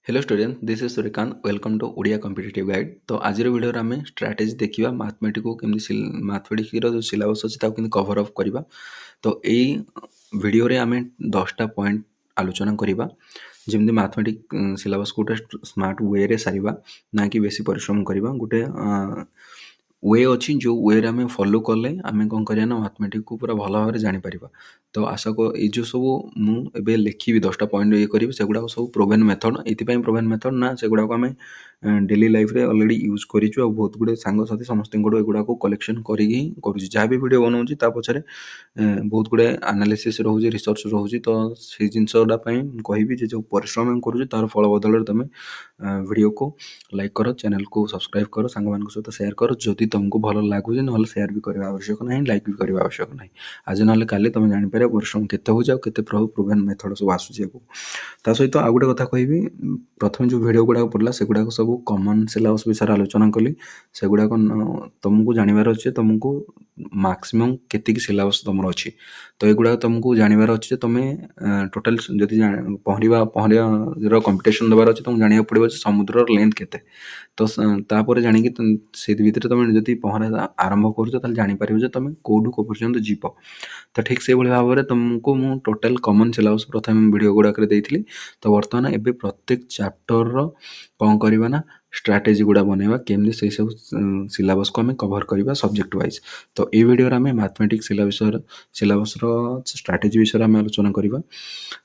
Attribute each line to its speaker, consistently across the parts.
Speaker 1: Hello student this is Suryakant welcome to Odia competitive guide. तो आज video आम स्ट्राटेजी देखा मैथमेटिक्स को केमती मैथमेटिक्स जो सिलेबस अच्छी ताकि कवर अप करवा। तो यही वीडियो रे आम 10टा पॉइंट आलोचना करवा जमी मैथमेटिक्स सिलेबस को गोटे स्मार्ट वे रे सारिबा ना कि बेसी परिश्रम करवा। गोटे वे अच्छी जो वे आम फॉलो कले आम कौन करा ना मैथमेटिक्स को पूरा भल भाव जापर। तो आशा को ये जो सब मुझे लिखी 10टा पॉइंट ये करी से गुड़ा सब प्रोवेन मेथड ये प्रोवेन मेथड ना से गुड़ा आम डेली लाइफ रे ऑलरेडी यूज करूँ। बहुत गुड़े सांगसाथी समस्त एगुड़ा कलेक्शन करी जहाँ भी वीडियो बनाऊँगी पछरे बहुत गुड़े एनालिसिस रोचे रिसर्च रोचे। तो से जिनसटा कहि जो परिश्रम करुँ तार फल बदल तुम वीडियो को लाइक कर चैनल को सब्सक्राइब कर सांग मान सहित शेयर कर जदि तुमको भल लगुच ना शेयर भी करने आवश्यक ना लाइक भी करने आवश्यक ना। आज ना काली तुम जापर परिश्रम केते होते प्रोवेन मेथड सब आसूसी ता सहित आउ गोटे कथा कहि प्रथम जो वीडियो गुड़ाक पड़ा से गुड़ाक सब कॉमन सिलेबस विषय आलोचना कली से गुड़ाक तुमको जानवर अच्छे तुमको मैक्सिमम केतिक सिलेबस तुम अच्छी। तो युवा तुमको जानवर अच्छे तुम टोटाल जदि पहर कंपिटिशन देवार अच्छे तुमको जाना पड़ो समुद्र लेंथ केते। तो तापर जाणी से भितर तुम जब पहरा आरंभ कर जापर तुम कौटू कौ पर्यंत जीव। तो ठीक से भाव में तुमको मु टोटाल कॉमन सिलेबस प्रथम वीडियो गुड़ाक देती। तो बर्तमान एवं प्रत्येक चैप्टर कौन करवा ना स्ट्राटेजी गुड़ा बनवा केमती से सब सिलेबस को आम कवर करवा सब्जेक्ट वाइज। तो ये वीडियो आम मैथमेटिक्स सिलेबस स्ट्राटेजी विषय आम आलोचना करवा।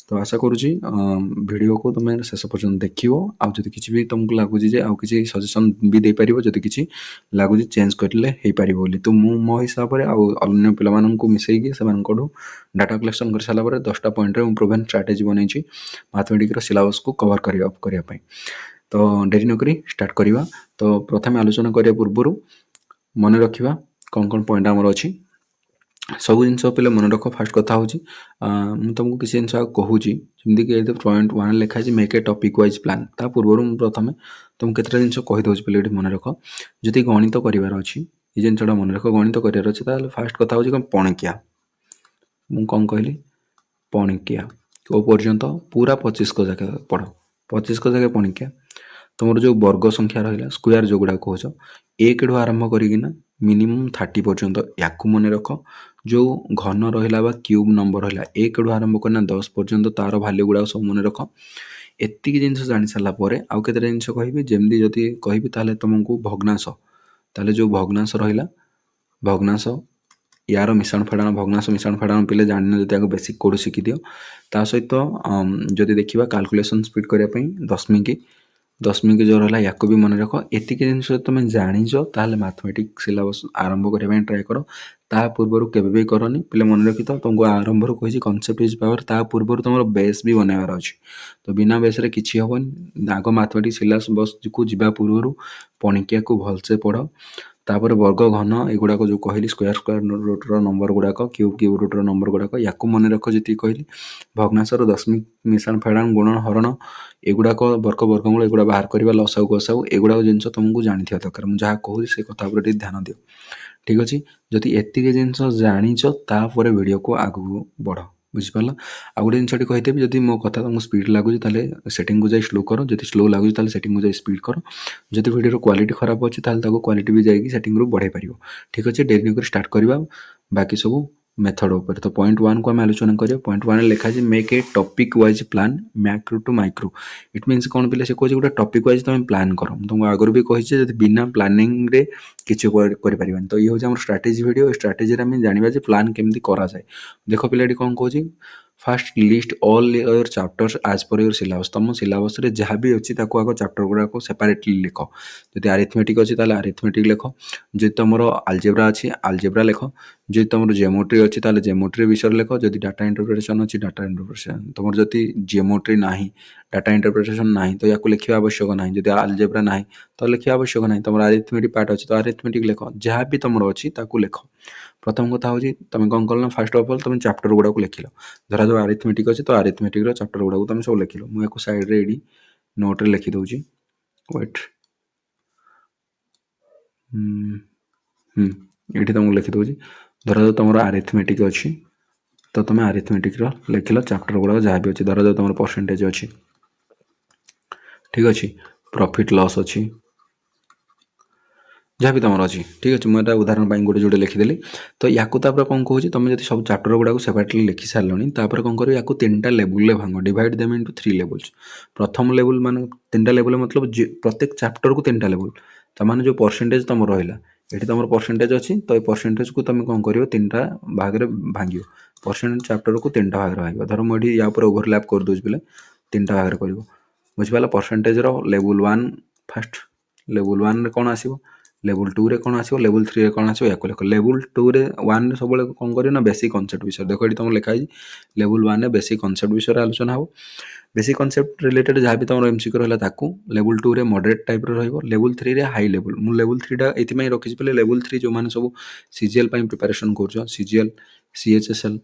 Speaker 1: तो आशा करुँची वीडियो को तुम शेष पर्यंत देख आदि किसी भी तुमको लगुच कि सजेसन भी दे पार जदि किसी लगुच चेंज करें हो पार बोली। तो मो हिसाब से अन्य पे मिसेकी से डाटा कलेक्शन कर सारापर 10टा पॉइंट प्रोवेन स्ट्राटेजी बनई मैथमेटिक्स सिलेबस को कवर करने। तो डेरी नक स्टार्ट करवा। तो प्रथम आलोचना करने पूर्व मन रखा कौन कौन पॉइंट आमर अच्छी सब जिन पे मन रख। फास्ट कथा हूँ तुमको किसी जिन कहूँ जमीक पॉइंट 1 लिखा है make a topic wise plan. ता पूर्व प्रथम तुमको केतटा जिन कहीदे पे मन रख जदि गणित करार अच्छी ये जिनसा मन रख गणित करार अच्छे फास्ट कथा हूँ पणकिया मुझे कौन कहली पणकिया कौ पर्यंत पूरा 25 को जगह पढ़ 25 को जगह पणकिया तुम जो वर्ग संख्या रहा स्क्वायर जो गुड़ा कह एक आरंभ करना मिनिमम 30 पर्यंत या मन रख। जो घन रहा क्यूब नंबर रहा एक आरंभ करना 10 पर्यंत तार भाल्यू गुड़ा सब मन रख। एतिक जिन जानी सारापर आउ के जिन कहि जमी जदि कहि तुमको भग्नांश ताले जो भग्नांश रहा भग्नांश यार मिश्रण फेड़ाण भग्नांश मिश्रण फेड़ाण पे जान जब बेसिक कोड शिखी दियो। ता सहित जदि देखा कैलकुलेशन स्पीड करने दशमिक जो रहा या भी मन रख। एतिक जिन तुम जाच ताल मैथमेटिक्स सिलेबस आरंभ करने ट्राए कर। ता पूर्व केवे करनी पे मन रखी तो तुमको आरंभ कही कनसेप्ट इज पावर ता पूर्व तुम बेस भी बनवार अच्छे। तो बिना बेस किसी हेनी आग मैथमेटिक्स सिलेबस को जीवा पूर्व पणिकिया को भलसे पढ़। तापर वर्ग घन एगुड़ाक जो कहली स्क्वायर रूटर नंबर गुड़ाक क्यूब रूटर नंबर गुड़ाक या मन रख जी कहली भग्नांशर दशमिक मिश्रण फेड़ाण गुणन हरण एगुड़ाक वर्ग वर्गमूल एगुड़ा बाहर करवा लसाऊ गसाऊ एगुड़ाक जिन तुमको जानी दरकार मुझे जहाँ कहूँ से कथा ध्यान दियो। ठीक अच्छे जदि एतिक जिन जाच तापर वीडियो को आगू बढ़ बुझिपार। आ गोटे जिनटी कही जदि मो कथा तुमको स्पीड लगुच सेटिंग को जाए स्लो कर जब स्लो लगुच सेटिंग को जाए स्पीड कर जब वीडियो क्वालिटी खराब अच्छे क्वालिटी भी जाएगी सेटिंग रू बढ़ाई पार। ठीक अच्छे डेरी नक स्टार्ट करवा बाकी सब मेथड उपर। तो पॉइंट 1 को आम आलोचना करिया। पॉइंट 1 लिखा है make a topic wise plan macro to micro. It means कौन पे से कहे गोटे टॉपिक वाइज तुम प्लान कर तुमको आगुरी भी कही बिना प्लानिंग रे किसी कर। तो ये हूँ स्ट्राटेजी वीडियो स्ट्राटेजी आम जाना प्लान केमती कराए। देख पिलाटी कौन कह first list all your chapters as per your syllabus तुम सिलेबस रे जहाँ भी अच्छी आग चैप्टर गुड़ाक सेपरेटली लिख। जब आरिथमेटिक अच्छी आरिथमेटिक लिख जब तुम आलजेब्रा अच्छी आलजेब्रा लिख जब तुम जियोमेट्री अच्छी जियोमेट्री विषय लिख जब डाटा इंटरप्रिटेशन अच्छी डाटा इंटरप्रिटेशन तुम जब जियोमेट्री ना डाटा इंटरप्रिटेशन ना तो या लिखा आवश्यक ना जब आलजेब्रा ना तो लिखा आवश्यक ना तुम आरिथमेटिक पार्ट अच्छी तो आरिथमेटिक लिख जहाँ भी तुम अच्छी लिख। प्रथम कथा हूँ तुम कौन कल ना फास्ट अफ अल तुम चैप्टर गुड़ाक लिख लो धरा जो आरिथमेटिक अच्छे तो आरिथमेटिक चैप्टर गुड़ाक तुम सब लिख लो मुझे साइड रे ये नोट रे लिखी दूची वेट ये तुमको लिखी दूची धरा जो तुम आरिथमेटिक अच्छी तो तुम आरिथमेटिक लिख लो चैप्टर गुड़ाक जहाँ भी अच्छे धरा जो तुम परसेंटेज अच्छी। ଠିକ୍ ଅଛି। ପ୍ରଫିଟ୍ ଲସ୍ ଅଛି, ଯାହା ବି ତୁମର ଅଛି। ଠିକ୍ ଅଛି, ମୁଁ ଏଇଟା ଉଦାହରଣ ପାଇଁ ଗୋଟେ ଯୋଡ଼େ ଲେଖିଦେଲି। ତ ୟାକୁ ତାପରେ କ'ଣ କହୁଛି, ତୁମେ ଯଦି ସବୁ ଚାପ୍ଟର ଗୁଡ଼ାକୁ ସେପାରେଟଲି ଲେଖି ସାରିଲଣି, ତାପରେ କ'ଣ କରିବ, ୟାକୁ 3ଟା ଲେବୁଲ୍ରେ ଭାଙ୍ଗ, ଡିଭାଇଡ୍ ଦେମ୍ ଇଣ୍ଟୁ 3 ଲେବୁଲ୍ସ। ପ୍ରଥମ ଲେବୁଲ୍ ମାନେ 3ଟା ଲେବୁଲ୍ ମତଲବ ପ୍ରତ୍ୟେକ ଚାପ୍ଟରକୁ 3ଟା ଲେବୁଲ୍। ତାମାନେ ଯେଉଁ ପରସେଣ୍ଟେଜ୍ ତୁମର ରହିଲା, ଏଠି ତୁମର ପରସେଣ୍ଟେଜ୍ ଅଛି, ତ ଏ ପରସେଣ୍ଟେଜ୍କୁ ତୁମେ କ'ଣ କରିବ, 3ଟା ଭାଗରେ ଭାଙ୍ଗିବ। ପରସେଣ୍ଟ ଚାପ୍ଟରକୁ 3ଟା ଭାଗରେ ଭାଙ୍ଗିବ। ଧର ମୁଁ ଏଠି ୟା ଉପରେ ଓଭରଲ୍ୟାପ୍ କରିଦେଉଛି ବୋଲେ 3ଟା ଭାଗରେ କରିବ। ବୁଝିପାରିଲ? ପରସେଣ୍ଟେଜ୍ର ଲେବୁଲ୍ 1 ଫାଷ୍ଟ, ଲେବୁଲ୍ 1ରେ କ'ଣ ଆସିବ, ଲେବୁଲ୍ 2ରେ କ'ଣ ଆସିବ, ଲେବୁଲ୍ 3ରେ କ'ଣ ଆସିବ, ୟାକୁ ଲେଖ। ଲେବୁଲ୍ 2ରେ 1ରେ ସବୁବେଳେ କ'ଣ କରିବ ନା ବେସିକ୍ କନସେପ୍ଟ ବିଷୟରେ। ଦେଖ ଏଠି ତୁମର ଲେଖା ହେଇଛି ଲେବୁଲ୍ 1ରେ ବେସିକ୍ କନସେପ୍ଟ ବିଷୟରେ ଆଲୋଚନା ହେବ। ବେସିକ୍ କନସେପ୍ଟ ରିଲେଟେଡ୍ ଯାହା ବି ତୁମର MCQ ରହିଲା ତାକୁ। ଲେବୁଲ୍ 2ରେ ମଡରେଟ୍ ଟାଇପ୍ର ରହିବ। ଲେବୁଲ୍ 3ରେ ହାଇ ଲେବୁଲ୍। ମୁଁ ଲେବୁଲ୍ 3ଟା ଏଥିପାଇଁ ରଖିଛି ବୋଲେ ଲେବୁଲ୍ 3 ଯେଉଁମାନେ ସବୁ CGL ପାଇଁ ପ୍ରିପାରେସନ୍ କରୁଛ, CGL, CHSL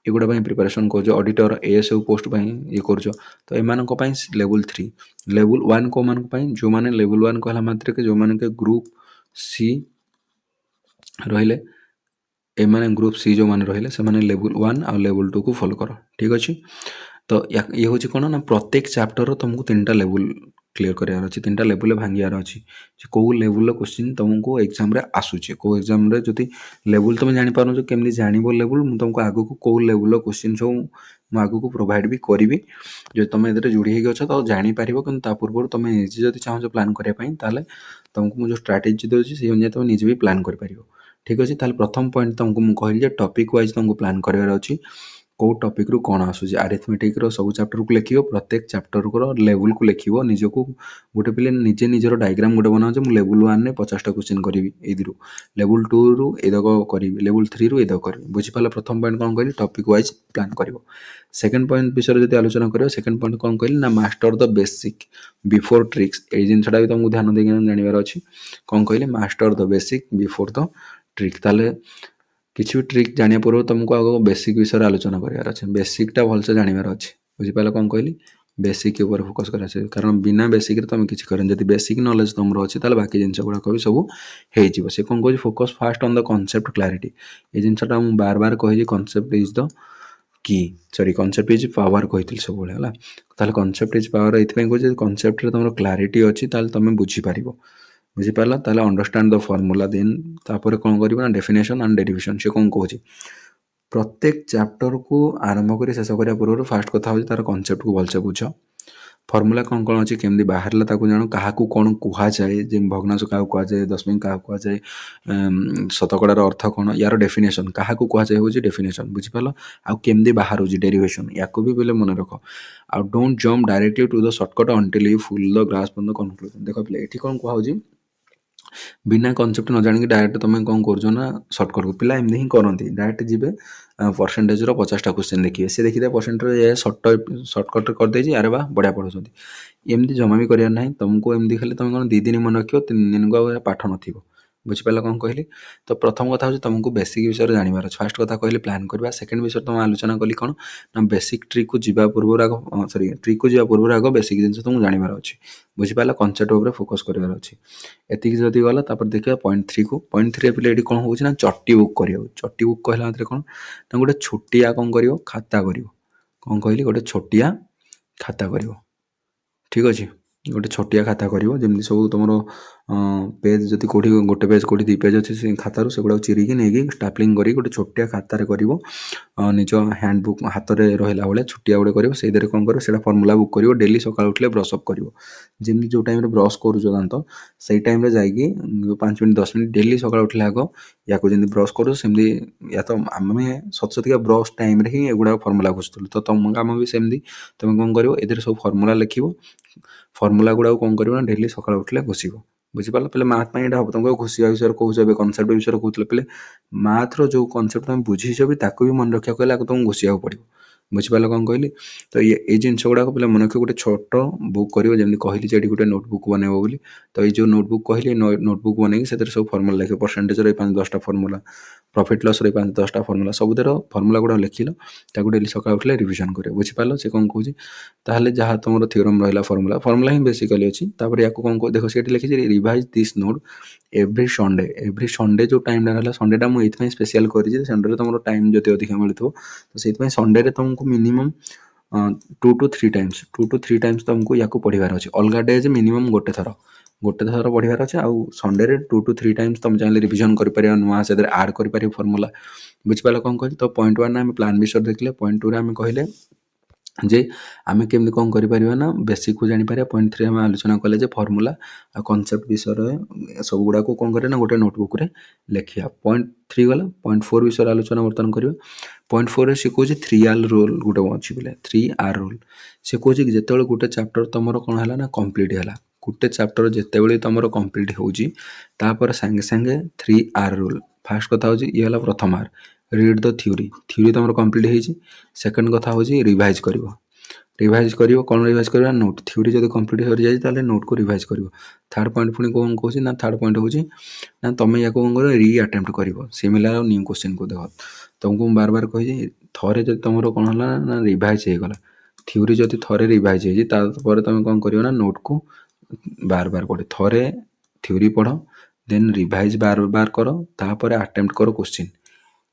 Speaker 1: ଏଗୁଡ଼ା ପାଇଁ ପ୍ରିପାରେସନ୍ କରୁଛ, ଅଡ଼ିଟର, ASU ପୋଷ୍ଟ ପାଇଁ ଇଏ କରୁଛ, ତ ଏମାନଙ୍କ ପାଇଁ ଲେବୁଲ୍ 3। ଲେବୁଲ୍ 1 କେଉଁମାନଙ୍କ ପାଇଁ, ଯେଉଁମାନେ ଲେବୁଲ୍ 1 କହିଲା ମାତ୍ରକେ ଯେଉଁମାନେ ଗ୍ରୁପ୍ ସି ରହିଲେ, ଏମାନେ ଗ୍ରୁପ୍ ସି ଯେଉଁମାନେ ରହିଲେ ସେମାନେ ଲେବୁଲ୍ 1 ଆଉ ଲେବୁଲ୍ 2କୁ ଫଲୋ କର। ଠିକ୍ ଅଛି। ତ ଇଏ ହେଉଛି କ'ଣ ନା ପ୍ରତ୍ୟେକ ଚାପ୍ଟରର ତୁମକୁ 3ଟା ଲେବୁଲ୍ କ୍ଲିୟର କରିବାର ଅଛି, 3ଟା ଲେବୁଲ୍ରେ ଭାଙ୍ଗିବାର ଅଛି ଯେ କେଉଁ ଲେବୁଲ୍ର କ୍ୱେଶ୍ଚିନ୍ ତୁମକୁ ଏକ୍ଜାମ୍ରେ ଆସୁଛି। କେଉଁ ଏକ୍ଜାମ୍ରେ ଯଦି ଲେବୁଲ୍ ତୁମେ ଜାଣିପାରୁନ କେମିତି ଜାଣିବ ଲେବୁଲ୍, ମୁଁ ତୁମକୁ ଆଗକୁ କେଉଁ ଲେବୁଲ୍ର କ୍ୱେଶ୍ଚିନ୍ ସବୁ ମୁଁ ଆଗକୁ ପ୍ରୋଭାଇଡ଼୍ ବି କରିବି। ଯଦି ତୁମେ ଏଥିରେ ଯୋଡ଼ି ହେଇକି ଅଛ ତ ଜାଣିପାରିବ, କିନ୍ତୁ ତା ପୂର୍ବରୁ ତୁମେ ନିଜେ ଯଦି ଚାହୁଁଛ ପ୍ଲାନ୍ କରିବା ପାଇଁ, ତାହେଲେ ତୁମକୁ ମୁଁ ଯେଉଁ ଷ୍ଟ୍ରାଟେଜି ଦେଉଛି ସେଇ ଅନୁଯାୟୀ ତୁମେ ନିଜେ ବି ପ୍ଲାନ୍ କରିପାରିବ। ଠିକ୍ ଅଛି। ତାହେଲେ ପ୍ରଥମ ପଏଣ୍ଟ ତୁମକୁ ମୁଁ କହିଲି ଯେ ଟପିକ୍ ୱାଇଜ୍ ତୁମକୁ ପ୍ଲାନ୍ କରିବାର ଅଛି। କେଉଁ ଟପିକ୍ରୁ କ'ଣ ଆସୁଛି, ଆରିଥମେଟିକ୍ର ସବୁ ଚାପ୍ଟରକୁ ଲେଖିବ, ପ୍ରତ୍ୟେକ ଚାପ୍ଟରର ଲେବୁଲ୍କୁ ଲେଖିବ। ନିଜକୁ ଗୋଟେ ପିଲେ ନିଜେ ନିଜର ଡାଇଗ୍ରାମ୍ ଗୋଟେ ବନାଅ ଯେ ମୁଁ ଲେବୁଲ୍ 1ରେ 50ଟା କ୍ୱେଶ୍ଚିନ୍ କରିବି ଏଇଥିରୁ, ଲେବୁଲ୍ 2ରୁ ଏତକ କରିବି, ଲେବୁଲ୍ 3ରୁ ଏତକ କରିବି। ବୁଝିପାରିଲ? ପ୍ରଥମ ପଏଣ୍ଟ କ'ଣ କହିଲି, ଟପିକ୍ ୱାଇଜ୍ ପ୍ଲାନ୍ କରିବ। ସେକେଣ୍ଡ ପଏଣ୍ଟ ବିଷୟରେ ଯଦି ଆଲୋଚନା କରିବା, ସେକେଣ୍ଡ ପଏଣ୍ଟ କ'ଣ କହିଲି ନା master the basic before tricks. ଏଇ ଜିନିଷଟା ବି ତୁମକୁ ଧ୍ୟାନ ଦେଇକି ଜାଣିବାର ଅଛି। କ'ଣ କହିଲେ, master the basic before the trick. ତାହେଲେ କିଛି ବି ଟ୍ରିକ୍ ଜାଣିବା ପୂର୍ବରୁ ତୁମକୁ ଆଗ ବେସିକ୍ ବିଷୟରେ ଆଲୋଚନା କରିବାର ଅଛି, ବେସିକ୍ଟା ଭଲସେ ଜାଣିବାର ଅଛି। ବୁଝିପାରିଲ? କ'ଣ କହିଲି, ବେସିକ୍ ଉପରେ ଫୋକସ୍ କରିବାର ଅଛି, କାରଣ ବିନା ବେସିକ୍ରେ ତୁମେ କିଛି କରିବନି। ଯଦି ବେସିକ୍ ନଲେଜ୍ ତୁମର ଅଛି ତାହେଲେ ବାକି ଜିନିଷ ଗୁଡ଼ାକ ବି ସବୁ ହେଇଯିବ। ସେ କ'ଣ କହୁଛି, focus first on the concept clarity. ଏଇ ଜିନିଷଟା ମୁଁ ବାର ବାର କହିଛି, କନସେପ୍ଟ ଇଜ୍ ଦ କି, ସରି କନସେପ୍ଟ ଇଜ୍ ପାୱାର କହିଥିଲି ସବୁବେଳେ, ହେଲା। ତାହେଲେ କନସେପ୍ଟ ଇଜ୍ ପାୱାର ଏଇଥିପାଇଁ କହୁଛି, କନସେପ୍ଟରେ ତୁମର କ୍ଲାରିଟି ଅଛି ତାହେଲେ ତୁମେ ବୁଝିପାରିବ। ବୁଝିପାରିଲ? ତାହେଲେ ଅଣ୍ଡରଷ୍ଟାଣ୍ଡ ଦ ଫର୍ମୁଲା, ଦେନ୍ ତାପରେ କ'ଣ କରିବ ନା ଡେଫିନେସନ୍ ଆଣ୍ଡ ଡେରିଭେସନ୍। ସେ କ'ଣ କହୁଛି, ପ୍ରତ୍ୟେକ ଚାପ୍ଟରକୁ ଆରମ୍ଭ କରି ଶେଷ କରିବା ପୂର୍ବରୁ ଫାଷ୍ଟ କଥା ହେଉଛି ତାର କନସେପ୍ଟକୁ ଭଲସେ ବୁଝ। ଫର୍ମୁଲା କ'ଣ କ'ଣ ଅଛି, କେମିତି ବାହାରିଲା ତାକୁ ଜାଣ, କାହାକୁ କ'ଣ କୁହାଯାଏ, ଯେମିତି ଭଗ୍ନାଂଶ କାହାକୁ କୁହାଯାଏ, ଦଶମିକ କାହାକୁ କୁହାଯାଏ, ଶତକଡ଼ାର ଅର୍ଥ କ'ଣ, ୟାର ଡେଫିନେସନ୍ କାହାକୁ କୁହାଯାଏ ହେଉଛି ଡେଫିନେସନ୍। ବୁଝିପାରିଲ? ଆଉ କେମିତି ବାହାରୁଛି ଡେରିଭେସନ୍, ୟାକୁ ବି ବୋଲେ ମନେ ରଖ। ଆଉ don't jump directly to the shortcut until you full the grasp on the conclusion. ଦେଖ ପିଲେ ଏଠି କ'ଣ କୁହାହେଉଛି, ବିନା କନସେପ୍ଟ ନ ଜାଣିକି ଡାଇରେକ୍ଟ ତୁମେ କ'ଣ କରୁଛ ନା ସର୍ଟକଟ୍କୁ, ପିଲା ଏମିତି ହିଁ କରନ୍ତି, ଡାଇରେକ୍ଟ ଯିବେ ପରସେଣ୍ଟେଜ୍ର 50ଟା କ୍ୱେଶ୍ଚିନ୍ ଦେଖିବେ, ସେ ଦେଖିଦେବେ ପରସେଣ୍ଟରେ ସର୍ଟକଟ୍ରେ କରିଦେଇଛି, ଆରେ ବା ବଢ଼ିଆ ପଢ଼ୁଛନ୍ତି। ଏମିତି ଜମା ବି କରିବାର ନାହିଁ। ତୁମକୁ ଏମିତି ହେଲେ ତୁମେ କ'ଣ 2 ଦିନ ମନେ ରଖିବ, 3 ଦିନକୁ ଆଉ ପାଠ ନଥିବ। ବୁଝିପାରିଲ କ'ଣ କହିଲି? ତ ପ୍ରଥମ କଥା ହେଉଛି ତୁମକୁ ବେସିକ୍ ବିଷୟରେ ଜାଣିବାର ଅଛି। ଫାଷ୍ଟ କଥା କହିଲି ପ୍ଲାନ୍ କରିବା। ସେକେଣ୍ଡ ବିଷୟରେ ତୁମେ ଆଲୋଚନା କଲି କ'ଣ ନା ବେସିକ୍ ଟ୍ରିକ୍କୁ ଯିବା ପୂର୍ବରୁ ଆଗ, ଟ୍ରିକ୍କୁ ଯିବା ପୂର୍ବରୁ ଆଗ ବେସିକ୍ ଜିନିଷ ତୁମକୁ ଜାଣିବାର ଅଛି। ବୁଝିପାରିଲ? କନସେପ୍ଟ ଉପରେ ଫୋକସ୍ କରିବାର ଅଛି। ଏତିକି ଯଦି ଗଲା, ତାପରେ ଦେଖିବା ପଏଣ୍ଟ 3କୁ। ପଏଣ୍ଟ 3 ପିଲେ ଏଠି କ'ଣ ହେଉଛି ନା ଚଟି ବୁକ୍ କରିବାକୁ। ଚଟି ବୁକ୍ କହିଲା ମାତ୍ରେ କ'ଣ ନା ଗୋଟେ ଛୋଟିଆ କ'ଣ କରିବ, ଖାତା କରିବ। କ'ଣ କହିଲି, ଗୋଟେ ଛୋଟିଆ ଖାତା କରିବ। ଠିକ୍ ଅଛି, ଗୋଟେ ଛୋଟିଆ ଖାତା କରିବ, ଯେମିତି ସବୁ ତୁମର ପେଜ୍ ଯଦି କେଉଁଠି ଗୋଟେ ପେଜ୍ କେଉଁଠି 2 ପେଜ୍ ଅଛି, ସେ ଖାତାରୁ ସେଗୁଡ଼ାକୁ ଚିରିକି ନେଇକି ଷ୍ଟାପଲିଂ କରିକି ଗୋଟେ ଛୋଟିଆ ଖାତାରେ କରିବ। ନିଜ ହ୍ୟାଣ୍ଡ ବୁକ୍ ହାତରେ ରହିଲା ଭଳିଆ ଛୋଟିଆ ଗୋଟେ କରିବ। ସେଇଥିରେ କ'ଣ କରିବ, ସେଇଟା ଫର୍ମୁଲା ବୁକ୍ କରିବ। ଡେଲି ସକାଳୁ ଉଠିଲେ ବ୍ରସ୍ ଅପ୍ କରିବ। ଯେମିତି ଯେଉଁ ଟାଇମ୍ରେ ବ୍ରସ୍ କରୁଛ ଦାନ୍ତ, ସେଇ ଟାଇମ୍ରେ ଯାଇକି 5 ମିନିଟ୍ 10 ମିନିଟ୍ ଡେଲି ସକାଳୁ ଉଠିଲେ ଆଗ ୟାକୁ ଯେମିତି ବ୍ରସ୍ କରୁଛ ସେମିତି, ୟା ତ ଆମେ ସତସତିକା ବ୍ରସ୍ ଟାଇମ୍ରେ ହିଁ ଏଗୁଡ଼ାକ ଫର୍ମୁଲା ଘୁଷୁଥିଲୁ। ତ ତୁମ କାମ ବି ସେମିତି, ତୁମେ କ'ଣ କରିବ, ଏଥିରେ ସବୁ ଫର୍ମୁଲା ଲେଖିବ। ଫର୍ମୁଲା ଗୁଡ଼ାକୁ କ'ଣ କରିବ ନା ଡେଲି ସକାଳୁ ଉଠିଲେ ଘୋଷିବ। ବୁଝିପାରିଲ? ପିଲେ ମ୍ୟାଥ୍ ପାଇଁ ଏଇଟା ହେବ। ତୁମକୁ ଘୋଷିବା ବିଷୟରେ କହୁଛ, ଏବେ କନସେପ୍ଟ ବିଷୟରେ କହୁଥିଲେ। ପିଲେ ମ୍ୟାଥ୍ର ଯେଉଁ କନସେପ୍ଟ ତୁମେ ବୁଝିଛ ବି ତାକୁ ବି ମନେ ରଖିବାକୁ ହେଲେ ଆକୁ ତୁମକୁ ଘୋଷିବାକୁ ପଡ଼ିବ। ବୁଝିପାରିଲ କ'ଣ କହିଲି? ତ ଏଇ ଜିନିଷ ଗୁଡ଼ାକ ପିଲା ମନେ ରଖିବ। ଗୋଟେ ଛୋଟ ବୁକ୍ କରିବ, ଯେମିତି କହିଲି ଯେ ଏଠି ଗୋଟେ ନୋଟବୁକ୍ ବନେଇବ ବୋଲି। ତ ଏଇ ଯେଉଁ ନୋଟବୁକ୍ କହିଲି, ନୋଟବୁକ୍ ବନେଇକି ସେଥିରେ ସବୁ ଫର୍ମୁଲା ଲେଖିବ। ପରସେଣ୍ଟେଜ୍ର ଏଇ 5-10ଟା ଫର୍ମୁଲା, ପ୍ରଫିଟ୍ ଲସ୍ର ଏଇ 5-10ଟା ଫର୍ମୁଲା, ସବୁଥିର ଫର୍ମୁଲା ଗୁଡ଼ା ଲେଖିଲ, ତାକୁ ଡେଲି ସକାଳୁ ଉଠିଲେ ରିଭିଜନ୍ କରିବ। ବୁଝିପାରିଲ ସେ କ'ଣ କହୁଛି? ତାହେଲେ ଯାହା ତୁମର ଥିଓରମ୍ ରହିଲା, ଫର୍ମୁଲା ହିଁ ବେସିକାଲି ଅଛି। ତାପରେ ୟାକୁ କ'ଣ ଦେଖ, ସେଠି ଲେଖିଛି revise this note every Sunday. Every Sunday ଯେଉଁ ଟାଇମ୍ଟା ରହିଲା, ସଣ୍ଡେଟା ମୁଁ ଏଇଥିପାଇଁ ସ୍ପେଶିଆଲ୍ କରିଛି, ସଣ୍ଡେରେ ତୁମର ଟାଇମ୍ ଯଦି ଅଧିକା ମିଳୁଥିବ, ତ ସେଇଥିପାଇଁ ସଣ୍ଡେରେ ତୁମକୁ ମିନିମମ୍ 2 टू 3 टाइम्स तुमको या पढ़ार अच्छे अलग डेज मिनिमम गोटे थर पढ़ार अच्छे आउ संडे 2 टू 3 टाइम्स तुम चाहिए रिविजन कर नुआ से आड कर फर्मुला बुझिपाल कौन कहली। तो पॉइंट 1 आम प्लान विषय देखले, पॉइंट 2 आम कहले जे आमे केमती कौन करिपरिबा ना बेसिक को जानि पारिबा। पॉइंट 3 आम आलोचना कले जे फॉर्मूला आ कांसेप्ट विषय सब गुडा को कौन करे ना गोटे नोटबुक रे लेखिया। पॉइंट 3 गला। पॉइंट 4 विषय आलोचना वर्तमान करियो। पॉइंट 4 रे से कहूँ 3R रूल गोटे अच्छी बोले 3R रूल से कहूँ कि जिते गोटे चैप्टर तुमर कौन है ना कंप्लीट है गोटे चैप्टर जिते तुमर कंप्लीट होउची तापर संगे संगे 3R रूल। फास्ट कथा होची ये हला प्रथम R read the theory. Theory तुमर कंप्लीट होईची। सेकंड कथा होची रिवाइज करिवो। रिवाइज करिवो कोन रिवाइज करबा नोट। थ्योरी जदि कंप्लीट हो जाय ताले नोट को रिवाइज करिवो। थर्ड पॉइंट पुनी कोन कहूची ना थर्ड पॉइंट होची ना तमे या कोन करिवो री अटेम्प्ट करिवो सिमिलर और न्यू क्वेश्चन को देखो। तुमको बार बार कहि थरे जदि तुमरो कोन हला ना रिवाइज हे गला थ्योरी जदि थरे रिवाइज हे ता पर तुम कोन करिवो ना नोट को बार बार पढ़े। थरे थ्योरी पढ़ो देन रिवाइज बार बार करो तापर अटेम्प्ट करो क्वेश्चन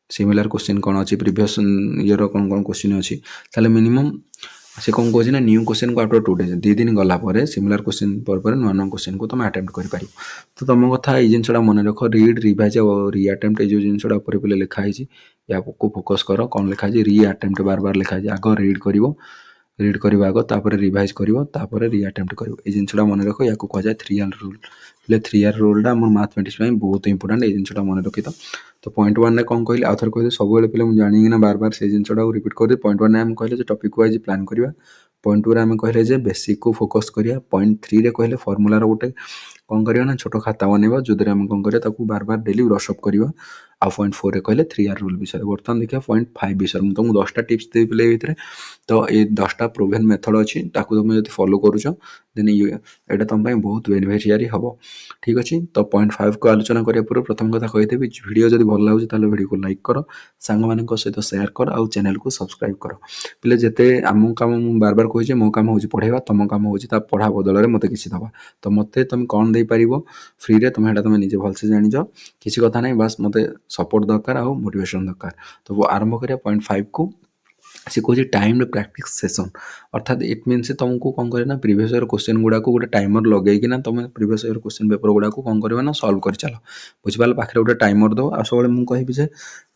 Speaker 1: सिमिलर क्वेश्चन कौन अच्छी प्रीवियस ईयर कौन कौन क्वेश्चन अच्छी ताले मिनिमम से कौन कहूँ ना न्यू क्वेश्चन को आफ्टर 2 डेज 2 दिन गला सिमिलर क्वेश्चन पर नुआ नुआ क्वेश्चन को तुम अटेम्प्ट कर। तो तुम कथा ये जिनसा मन रख रीड रिवाइज और री अटेम्प्ट जो जिनसा पे लिखाई या को फोकस कर कौन लिखाई री अटेम्प्ट बार बार लिखाई आग रीड कर आग तापर रिवाइज कर री अटेम्प्ट कर जिनसा मन रख या कहुए 3R रूल। 3R रूलटा आम मैथमेटिक्स बहुत इंपोर्टेंट ये जिनसा मन रखी। तो पॉइंट 1 कौन कहली आउ थे कहते सब मुझे जाना बार बार से जिनसा रिपीट कर। पॉइंट 1 आम कहले टॉपिक वाइज प्लान करवा। पॉइंट 2 रे आम कहले बेसिक को फोकस करिया। पॉइंट 3 रे कहले फॉर्मूलार गोटे कौन करवा ना छोट खाता बनवा जो आम कौन करिया बार बार डेली ब्रशअप करवा। आ पॉइंट 4 रे कहले 3R रूल विषय। बर्तमान देखिए पॉइंट 5 विषय मुझे तुमको 10टा टिप्स दे पिले भितर। तो ये 10टा प्रूवन मेथड अच्छी तुम जो फॉलो करुच देन ये तुम बहुत बेनिफिशियरी हम। ठीक अच्छे। तो पॉइंट 5 को आलोचना करने पूर्व प्रथम कथा कही वीडियो जब भल लगे तो वीडियो को लाइक कर सांग मान सहित सेयार कर आउ चैनल को सब्सक्राइब कर। पे जिते आम कम बार बार कहे मो कम हो पढ़ेगा तुम कम हो पढ़ा बदल में मत किसी दवा। तो मत तुम कौन दे पार फ्री रे तुम्हें तुम निजे भलसे जानिज किसी कथा नहीं बस मत सपोर्ट दरकार आउ मोटिवेशन दरकार। तो आरंभ करिया पॉइंट 5 को से कहूँ टाइम प्रैक्टिस सेशन अर्थात इट मीन से तुमको कौन करे ना प्रीवियस ईयर क्वेश्चन गुड़ा को गोटे टाइमर लगे ना तुम प्रीवियस ईयर क्वेश्चन पेपर गुड़ा को कौन करना सल्व कर चल बुझिपाल पाखे गोटे टाइमर दो आ सब मुझे कहि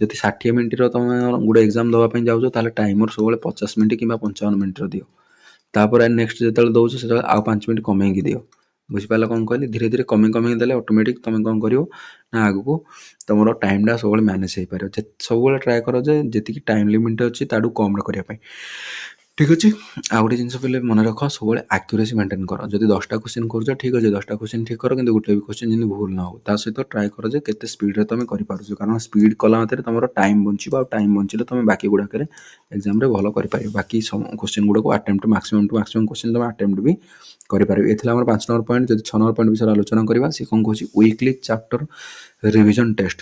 Speaker 1: जब 60 मिनट तुम गोटे एग्जाम देवाई जाओ ताले टाइमर सब 50 मिनट कि 55 मिनट दियो तापर नेक्स्ट जो दौर से आउ 5 मिनट कमे दियो बुझिपाल कौन कहली धीरे धीरे कमे कमे देले ऑटोमेटिक तुम कौन कर ना आग को तुम टाइमटा सब मैनेज हो पार सब ट्राए कर जी टाइम लिमिट अच्छी ताड़ू कम करने। ठीक अच्छे। आ गए जिन पे मन रख सब आक्यूरेसी मेंटेन कर जब 10टा क्वेश्चन कर ठीक अच्छे 10टा क्वेश्चन ठीक कर कि गोटे भी क्वेश्चन जमी भूल ना हो सहित ट्राए कर के स्पीड तुम कर कारण स्पीड कला मतलब तुम टाइम बचो टाइम बचिले तुम बाकी गुड़ाक एग्जाम भल कर बाकी क्वेश्चन गुड़ा को attempt maximum to maximum question तुम अटेम्प्ट भी करें। ये 5 नंबर पॉइंट जब 6 नंबर पॉइंट विषय आलोचना करवा सी कौन कहूँ वीकली चैप्टर रिविजन टेस्ट।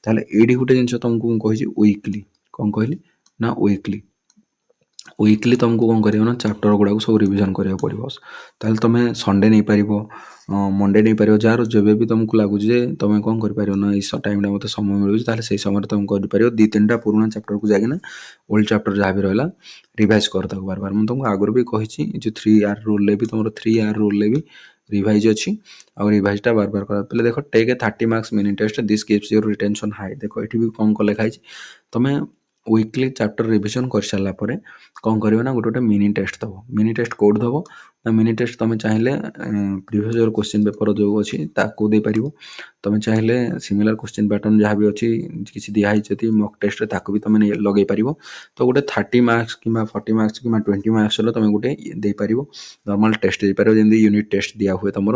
Speaker 1: ताले एडी गोटे जिन तुमको कही वीकली कौन कहली ना वीकली तुमको कौन कर ना चैप्टर गुड़ा सब रिविजन करा पड़ो ताल तुम संडे नहीं पार मंडे नहीं पार जार जब भी तुमको लगुच तुम कौन कर ना इस टाइम मत समय मिलूँ से समय तुम कर 2-3टा पुराना चैप्टर को जाकना ओल्ड चैप्टर जहाँ भी रहा रिवाइज कर बार बार मुझे तुमको आगुरी भी कही जो 3R रूल भी तुम 3R रूल भी रिवाइज अच्छी और रिवाइजटा बार बार कर पे देख take a 30 marks mini test this keeps your retention high. देख ये भी कौन कल लिखाई तुम वीकली चैप्टर रिविजन कर सारा पर कौन कर ना गोटे गोटे मिनी टेस्ट दब मिनी टेस्ट कोड दब ना मिनी टेस्ट तुम चाहिए प्रीवियस ईयर क्वेश्चन पेपर जो अच्छी दे पार तुम चाहिए सिमिलर क्वेश्चन पैटर्न जहाँ भी अच्छी किसी दिखाई जब मक टेस्ट भी तुम लगे पार तो गोटे 30 मार्क्स कि 40 मार्क्स कि 20 मार्क्स तुम गोटे दे पार नॉर्मल टेस्ट दे पार जमी यूनिट टेस्ट दिया हुए तुम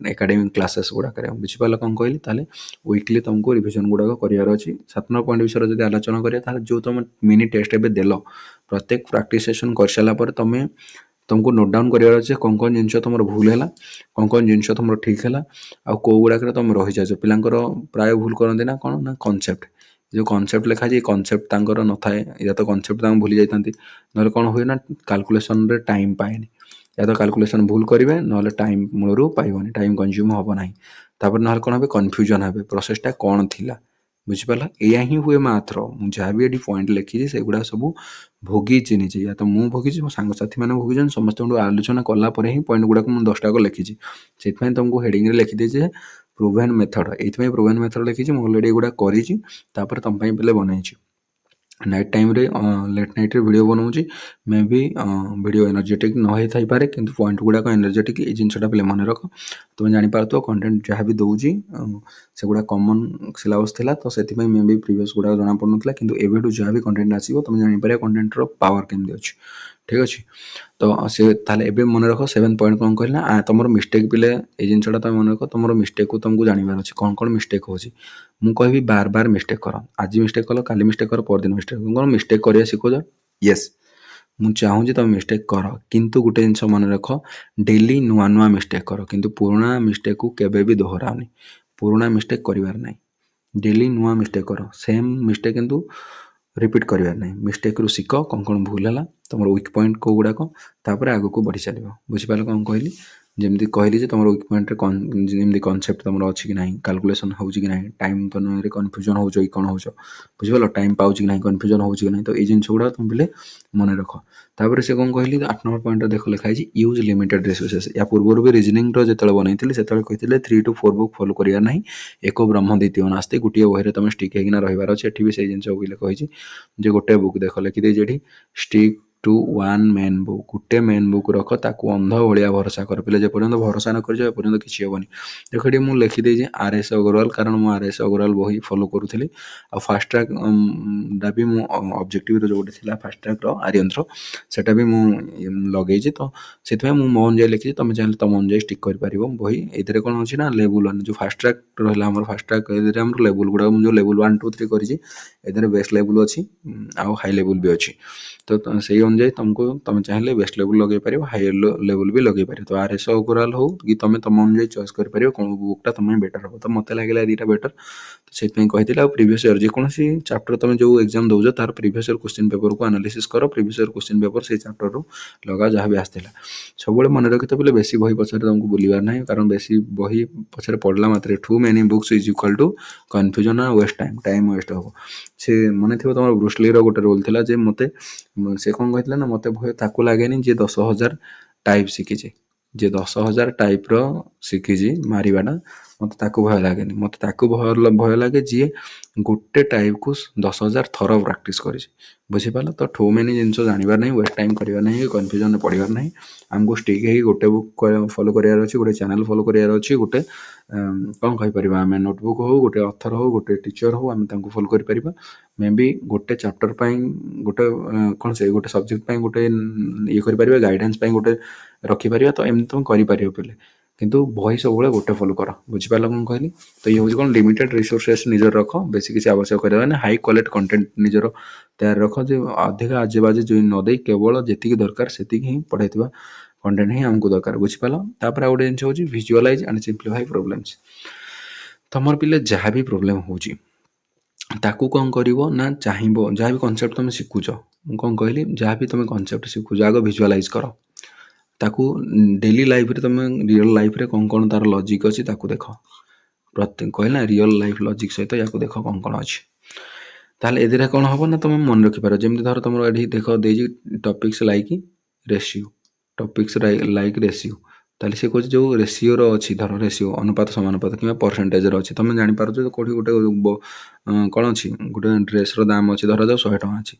Speaker 1: एकेडमिक क्लासेस गुड़ाक बुझिपाल कौन कहली ताले वीकली तुमको रिविजन गुड़ाक करार अच्छी। 7 नंबर पॉइंट विषय जब आलोचना करें जो तुम मिनी टेस्ट एवं देल प्रत्येक प्रैक्टिस सेशन कर सारापर तुमको नोट डाउन करार अच्छे कौन जिन तुम भूल है कौन जिन तुम ठीक है आ कौ गुड़ाक तुम रही जाए पिलांकर प्राय भूल करते ना कौन ना कनसेप्ट जो कनसेप्ट लिखा जाए कनसेप्ट न था या तो कनसेप्ट भूली जाती ना कौन हुए ना कैलकुलेशन रे टाइम पाएनि या तो कैलकुलेशन भूल करेंगे ना टाइम मूलर पाइबनी टाइम कंज्यूम हम ना तापर ना कौन हे कन्फ्यूजन हे प्रोसेसटा कौन थिला ବୁଝିପାରିଲ? ଏଇଆ ହିଁ ହୁଏ ମ୍ୟାଥ୍‌ର। ମୁଁ ଯାହା ବି ଏଠି ପଏଣ୍ଟ ଲେଖିଛି ସେଗୁଡ଼ା ସବୁ ଭୋଗିଛି ନିଜେ, ୟା ତ ମୁଁ ଭୋଗିଛି, ମୋ ସାଙ୍ଗସାଥିମାନେ ଭୋଗିଛନ୍ତି, ସମସ୍ତଙ୍କଠୁ ଆଲୋଚନା କଲା ପରେ ହିଁ ପଏଣ୍ଟ ଗୁଡ଼ାକ ମୁଁ 10ଟାକ ଲେଖିଛି। ସେଥିପାଇଁ ତୁମକୁ ହେଡ଼ିଂରେ ଲେଖିଦେଇଛି ଯେ ପ୍ରୁଭେନ୍ ମେଥଡ଼। ଏଇଥିପାଇଁ ପ୍ରୁଭେନ୍ ମେଥଡ଼ ଲେଖିଛି, ମୁଁ ଅଲରେଡ଼ି ଏଗୁଡ଼ା କରିଛି, ତାପରେ ତୁମ ପାଇଁ ପିଲେ ବନେଇଛି। ନାଇଟ୍ ଟାଇମ୍‌ରେ ଲେଟ୍ ନାଇଟ୍‌ରେ ଭିଡ଼ିଓ ବନଉଛି, ମେ ବି ଭିଡ଼ିଓ ଏନର୍ଜେଟିକ୍ ନ ହେଇଥାଇପାରେ, କିନ୍ତୁ ପଏଣ୍ଟ ଗୁଡ଼ାକ ଏନର୍ଜେଟିକ୍। ଏଇ ଜିନିଷଟା ପିଲେ ମନେ ରଖ। ତୁମେ ଜାଣିପାରୁଥିବ କଣ୍ଟେଣ୍ଟ ଯାହା ବି ଦେଉଛି ସେଗୁଡ଼ା କମନ୍ ସିଲାବସ୍ ଥିଲା, ତ ସେଥିପାଇଁ ମେ ବି ପ୍ରିଭିୟସ୍ ଗୁଡ଼ାକ ଜଣାପଡ଼ୁନଥିଲା, କିନ୍ତୁ ଏବେଠୁ ଯାହା ବି କଣ୍ଟେଣ୍ଟ ଆସିବ ତୁମେ ଜାଣିପାରିବ କଣ୍ଟେଣ୍ଟର ପାୱାର କେମିତି ଅଛି। ଠିକ୍ ଅଛି? ତ ସେ ତାହେଲେ ଏବେ ମନେ ରଖ 7 ପଏଣ୍ଟ କ'ଣ କହିଲି ନା, ତୁମର ମିଷ୍ଟେକ୍ ପିଲେ ଏଇ ଜିନିଷଟା ତୁମେ ମନେ ରଖ, ତୁମର ମିଷ୍ଟେକ୍କୁ ତୁମକୁ ଜାଣିବାର ଅଛି କ'ଣ ମିଷ୍ଟେକ୍ ହେଉଛି। ମୁଁ କହିବି ବାର ମିଷ୍ଟେକ୍ କର, ଆଜି ମିଷ୍ଟେକ୍ କଲ, କାଲି ମିଷ୍ଟେକ୍ କର, ପରଦିନ ମିଷ୍ଟେକ୍ କର। କ'ଣ ମିଷ୍ଟେକ୍ କରିବା ଶିଖୁଛ? ୟେସ୍, ମୁଁ ଚାହୁଁଛି ତୁମେ ମିଷ୍ଟେକ୍ କର, କିନ୍ତୁ ଗୋଟେ ଜିନିଷ ମନେ ରଖ, ଡେଲି ନୂଆ ନୂଆ ମିଷ୍ଟେକ୍ କର, କିନ୍ତୁ ପୁରୁଣା ମିଷ୍ଟେକ୍କୁ କେବେ ବି ଦୋହରାଅନି। ପୁରୁଣା ମିଷ୍ଟେକ୍ କରିବାର ନାହିଁ, ଡେଲି ନୂଆ ମିଷ୍ଟେକ୍ କର, ସେମ୍ ମିଷ୍ଟେକ୍ କିନ୍ତୁ ରିପିଟ୍ କରିବାର ନାହିଁ। ମିଷ୍ଟେକ୍ରୁ ଶିଖ, କ'ଣ ଭୁଲ ହେଲା, ତୁମର ୱିକ୍ ପଏଣ୍ଟ କେଉଁ ଗୁଡ଼ାକ, ତାପରେ ଆଗକୁ ବଢ଼ି ଚାଲିବ। ବୁଝିପାରିଲ କ'ଣ କହିଲି? ଯେମିତି କହିଲି ଯେ ତୁମର ୱିକ୍ ପଏଣ୍ଟରେ ଯେମିତି କନସେପ୍ଟ ତୁମର ଅଛି କି ନାହିଁ, କାଲକୁଲେସନ୍ ହେଉଛି କି ନାହିଁ, ଟାଇମ୍ ତନରେ କନଫ୍ୟୁଜନ୍ ହେଉଛ କି କ'ଣ ହେଉଛ, ବୁଝିପାରିଲ? ଟାଇମ୍ ପାଉଛି କି ନାହିଁ, କନଫ୍ୟୁଜନ୍ ହେଉଛି କି ନାହିଁ, ତ ଏଇ ଜିନିଷ ଗୁଡ଼ାକ ତୁମେ ପିଲେ ମନେ ରଖ। ତାପରେ ସେ କ'ଣ କହିଲି, 8 ନମ୍ବର ପଏଣ୍ଟରେ ଦେଖ ଲେଖା ହେଇଛି ୟୁଜ୍ ଲିମିଟେଡ୍ ରିସୋର୍ସେସ୍। ୟା ପୂର୍ବରୁ ବି ରିଜନିଂର ଯେତେବେଳେ ବନେଇଥିଲି ସେତେବେଳେ କହିଥିଲେ 3 to 4 ବୁକ୍ ଫଲୋ କରିବାର ନାହିଁ, ଏକ ବ୍ରହ୍ମ ଦ୍ୱିତୀୟ ନାସ୍ତି, ଗୋଟିଏ ବହିରେ ତୁମେ ଷ୍ଟିକ୍ ହେଇକିନା ରହିବାର ଅଛି। ଏଠି ବି ସେଇ ଜିନିଷ ପିଲେ କହିଛି ଯେ ଗୋଟେ ବୁକ୍ ଦେଖ ଲେଖିଦେଇଛି ଏଠି, stick to one main book. ଗୋଟେ ମେନ୍ ବୁକ୍ ରଖ, ତାକୁ ଅନ୍ଧ ଭଳିଆ ଭରସା କର। ପିଲେ ଯେପର୍ଯ୍ୟନ୍ତ ଭରସା ନ କରିଛ ଏପର୍ଯ୍ୟନ୍ତ କିଛି ହେବନି। ଦେଖ ଏଠି ମୁଁ ଲେଖିଦେଇଛି RS ଅଗ୍ରୱାଲ, କାରଣ ମୁଁ RS ଅଗ୍ରୱାଲ ବହି ଫଲୋ କରୁଥିଲି, ଆଉ ଫାଷ୍ଟ ଟ୍ରାକ୍ଟା ବି ମୁଁ ଅବଜେକ୍ଟିଭ୍ର ଯେଉଁ ଗୋଟେ ଥିଲା ଫାଷ୍ଟ ଟ୍ରାକ୍ର ଆରିଅନ୍ଥର, ସେଇଟା ବି ମୁଁ ଲଗେଇଛି, ତ ସେଥିପାଇଁ ମୁଁ ମୋ ଅନୁଯାୟୀ ଲେଖିଛି। ତୁମେ ଚାହିଁଲେ ତୁମ ଅନୁଯାୟୀ ଷ୍ଟିକ୍ କରିପାରିବ ବହି। ଏଥିରେ କ'ଣ ଅଛି ନା ଲେବୁଲ୍ 1 ଯେଉଁ ଫାଷ୍ଟ ଟ୍ରାକ୍ ରହିଲା ଆମର, ଫାଷ୍ଟ ଟ୍ରାକ୍ ଏଥିରେ ଆମର ଲେବୁଲ୍ ଗୁଡ଼ାକ ମୁଁ ଯେଉଁ ଲେବୁଲ୍ 1 2 3 କରିଛି, ଏଥିରେ ବେଷ୍ଟ ଲେବୁଲ୍ ଅଛି ଆଉ ହାଇ ଲେବୁଲ୍ ବି ଅଛି। ତ ସେଇ ଅନୁଯାୟୀ ତୁମେ ଚାହିଁଲେ ବେଷ୍ଟ ଲେବୁଲ୍ ଲଗାଇ ପାରିବ, ହାଇ ଲେବୁଲ୍ ବି ଲଗାଇ ପାରିବ। ତ RS ଓଭରାଲ୍ ହଉ କି ତୁମେ ତୁମ ଅନୁଯାୟୀ ଚଏସ୍ କରିପାରିବ କ'ଣ ବୁକ୍ଟା ତୁମ ପାଇଁ ବେଟର୍ ହେବ। ତ ମୋତେ ଲାଗିଲା ଦୁଇଟା ବେଟର୍, ତ ସେଥିପାଇଁ କହିଥିଲି। ଆଉ ପ୍ରିଭିୟସ୍ ଇୟର୍ ଯେକୌଣସି ଚାପ୍ଟର ତୁମେ ଯେଉଁ ଏକ୍ଜାମ୍ ଦେଉଛ ତାର ପ୍ରିଭିୟସ୍ ଇୟର୍ କ୍ୱେଶ୍ଚିନ୍ ପେପରକୁ ଆନାଲିସିସ୍ କର, ପ୍ରିଭିୟସ୍ ଇୟର୍ କ୍ୱେଶ୍ଚିନ୍ ପେପର ସେଇ ଚାପ୍ଟରରୁ ଲଗାଅ ଯାହା ବି ଆସିଥିଲା। ସବୁବେଳେ ମନେ ରଖିଥିବ ବୋଲେ ବେଶୀ ବହି ପଛରେ ତୁମକୁ ବୁଲିବାର ନାହିଁ, କାରଣ ବେଶୀ ବହି ପଛରେ ପଢ଼ିଲା ମାତ୍ରେ too many books is equal to confusion ଆଉ ୱେଷ୍ଟ ଟାଇମ୍ ୱେଷ୍ଟ ହେବ। ସେ ମନେ ଥିବ ତୁମର ବ୍ରୁସଲିର ଗୋଟେ ରୋଲ୍ ଥିଲା ଯେ ସେ କ'ଣ କହିଥିଲା ନା, ମୋତେ ଭୟ ତାକୁ ଲାଗେନି ଯିଏ 10,000 ଟାଇପ୍ ଶିଖିଛି, ଯିଏ 10,000 ଟାଇପ୍ର ଶିଖିଛି ମାରିବାଟା, ମୋତେ ତାକୁ ଭୟ ଲାଗେନି। ମୋତେ ତାକୁ ଭୟ ଲାଗେ ଯିଏ ଗୋଟେ ଟାଇପ୍କୁ 10,000 ଥର ପ୍ରାକ୍ଟିସ୍ କରିଛି। ବୁଝିପାରିଲ? ତ ଠୁ ମେନି ଜିନିଷ ଜାଣିବାର ନାହିଁ, ୱେଷ୍ଟ ଟାଇମ୍ କରିବାର ନାହିଁ, କନଫ୍ୟୁଜନ୍ରେ ପଡ଼ିବାର ନାହିଁ। ଆମକୁ ଷ୍ଟିକ୍ ହେଇକି ଗୋଟେ ବୁକ୍ ଫଲୋ କରିବାର ଅଛି, ଗୋଟେ ଚ୍ୟାନେଲ୍ ଫଲୋ କରିବାର ଅଛି, ଗୋଟେ କ'ଣ କହିପାରିବା ଆମେ, ନୋଟବୁକ୍ ହେଉ, ଗୋଟେ ଅଥର ହେଉ, ଗୋଟେ ଟିଚର୍ ହେଉ, ଆମେ ତାଙ୍କୁ ଫଲୋ କରିପାରିବା। ମେ ବି ଗୋଟେ ଚାପ୍ଟର ପାଇଁ ଗୋଟେ କ'ଣ ସେ ଗୋଟେ ସବଜେକ୍ଟ ପାଇଁ ଗୋଟେ ଇଏ କରିପାରିବା, ଗାଇଡ଼ାନ୍ସ ପାଇଁ ଗୋଟେ ରଖିପାରିବା, ତ ଏମିତି ତୁମେ କରିପାରିବ ପିଲେ। କିନ୍ତୁ ବହି ସବୁବେଳେ ଗୋଟେ ଫଲୋ କର। ବୁଝିପାରିଲ କ'ଣ କହିଲି? ତ ଇଏ ହେଉଛି କ'ଣ, ଲିମିଟେଡ୍ ରିସୋର୍ସେସ୍ ନିଜର ରଖ, ବେଶୀ କିଛି ଆବଶ୍ୟକ କରିବା ନାହିଁ, ହାଇ କ୍ୱାଲିଟି କଣ୍ଟେଣ୍ଟ ନିଜର ତିଆରି ରଖ, ଯେ ଅଧିକା ଆଜେବାଜେ ନ ଦେଇ କେବଳ ଯେତିକି ଦରକାର ସେତିକି ହିଁ ପଢ଼ାଇଥିବା କଣ୍ଟେଣ୍ଟ ହିଁ ଆମକୁ ଦରକାର। ବୁଝିପାରିଲ? ତାପରେ ଆଉ ଗୋଟେ ଜିନିଷ ହେଉଛି ଭିଜୁଆଲାଇଜ୍ ଆଣ୍ଡ ସିମ୍ପ୍ଲିଫାଇ ପ୍ରୋବ୍ଲେମ୍ସ। ତମର ପିଲେ ଯାହା ବି ପ୍ରୋବ୍ଲେମ୍ ହେଉଛି ତାକୁ କ'ଣ କରିବ ନା, ଚାହିଁବ ଯାହା ବି କନସେପ୍ଟ ତୁମେ ଶିଖୁଛ, ମୁଁ କ'ଣ କହିଲି, ଯାହା ବି ତୁମେ କନସେପ୍ଟ ଶିଖୁଛ ଆଗ ଭିଜୁଆଲାଇଜ୍ କର। ତାକୁ ଡେଲି ଲାଇଫ୍ରେ ତୁମେ ରିଅଲ୍ ଲାଇଫ୍ରେ କ'ଣ ତାର ଲଜିକ୍ ଅଛି ତାକୁ ଦେଖ। କହିଲେ ନା ରିଅଲ୍ ଲାଇଫ୍ ଲଜିକ୍ ସହିତ ୟାକୁ ଦେଖ କ'ଣ ଅଛି। ତାହେଲେ ଏଥିରେ କ'ଣ ହେବ ନା, ତୁମେ ମନେ ରଖିପାରିବ। ଯେମିତି ଧର ତୁମର ଏଠି ଦେଖ ଦେଇଛି topics like ratio, topics like ratio. ତାହେଲେ ସେ କହୁଛି ଯେଉଁ ରେସିଓର ଅଛି, ଧର ରେସିଓ ଅନୁପାତ ସମାନୁପାତ କିମ୍ବା ପରସେଣ୍ଟେଜର ଅଛି, ତୁମେ ଜାଣିପାରୁଛ କେଉଁଠି ଗୋଟେ କ'ଣ ଅଛି, ଗୋଟେ ଡ୍ରେସ୍ର ଦାମ୍ ଅଛି, ଧରାଯାଉ 100 ଟଙ୍କା ଅଛି,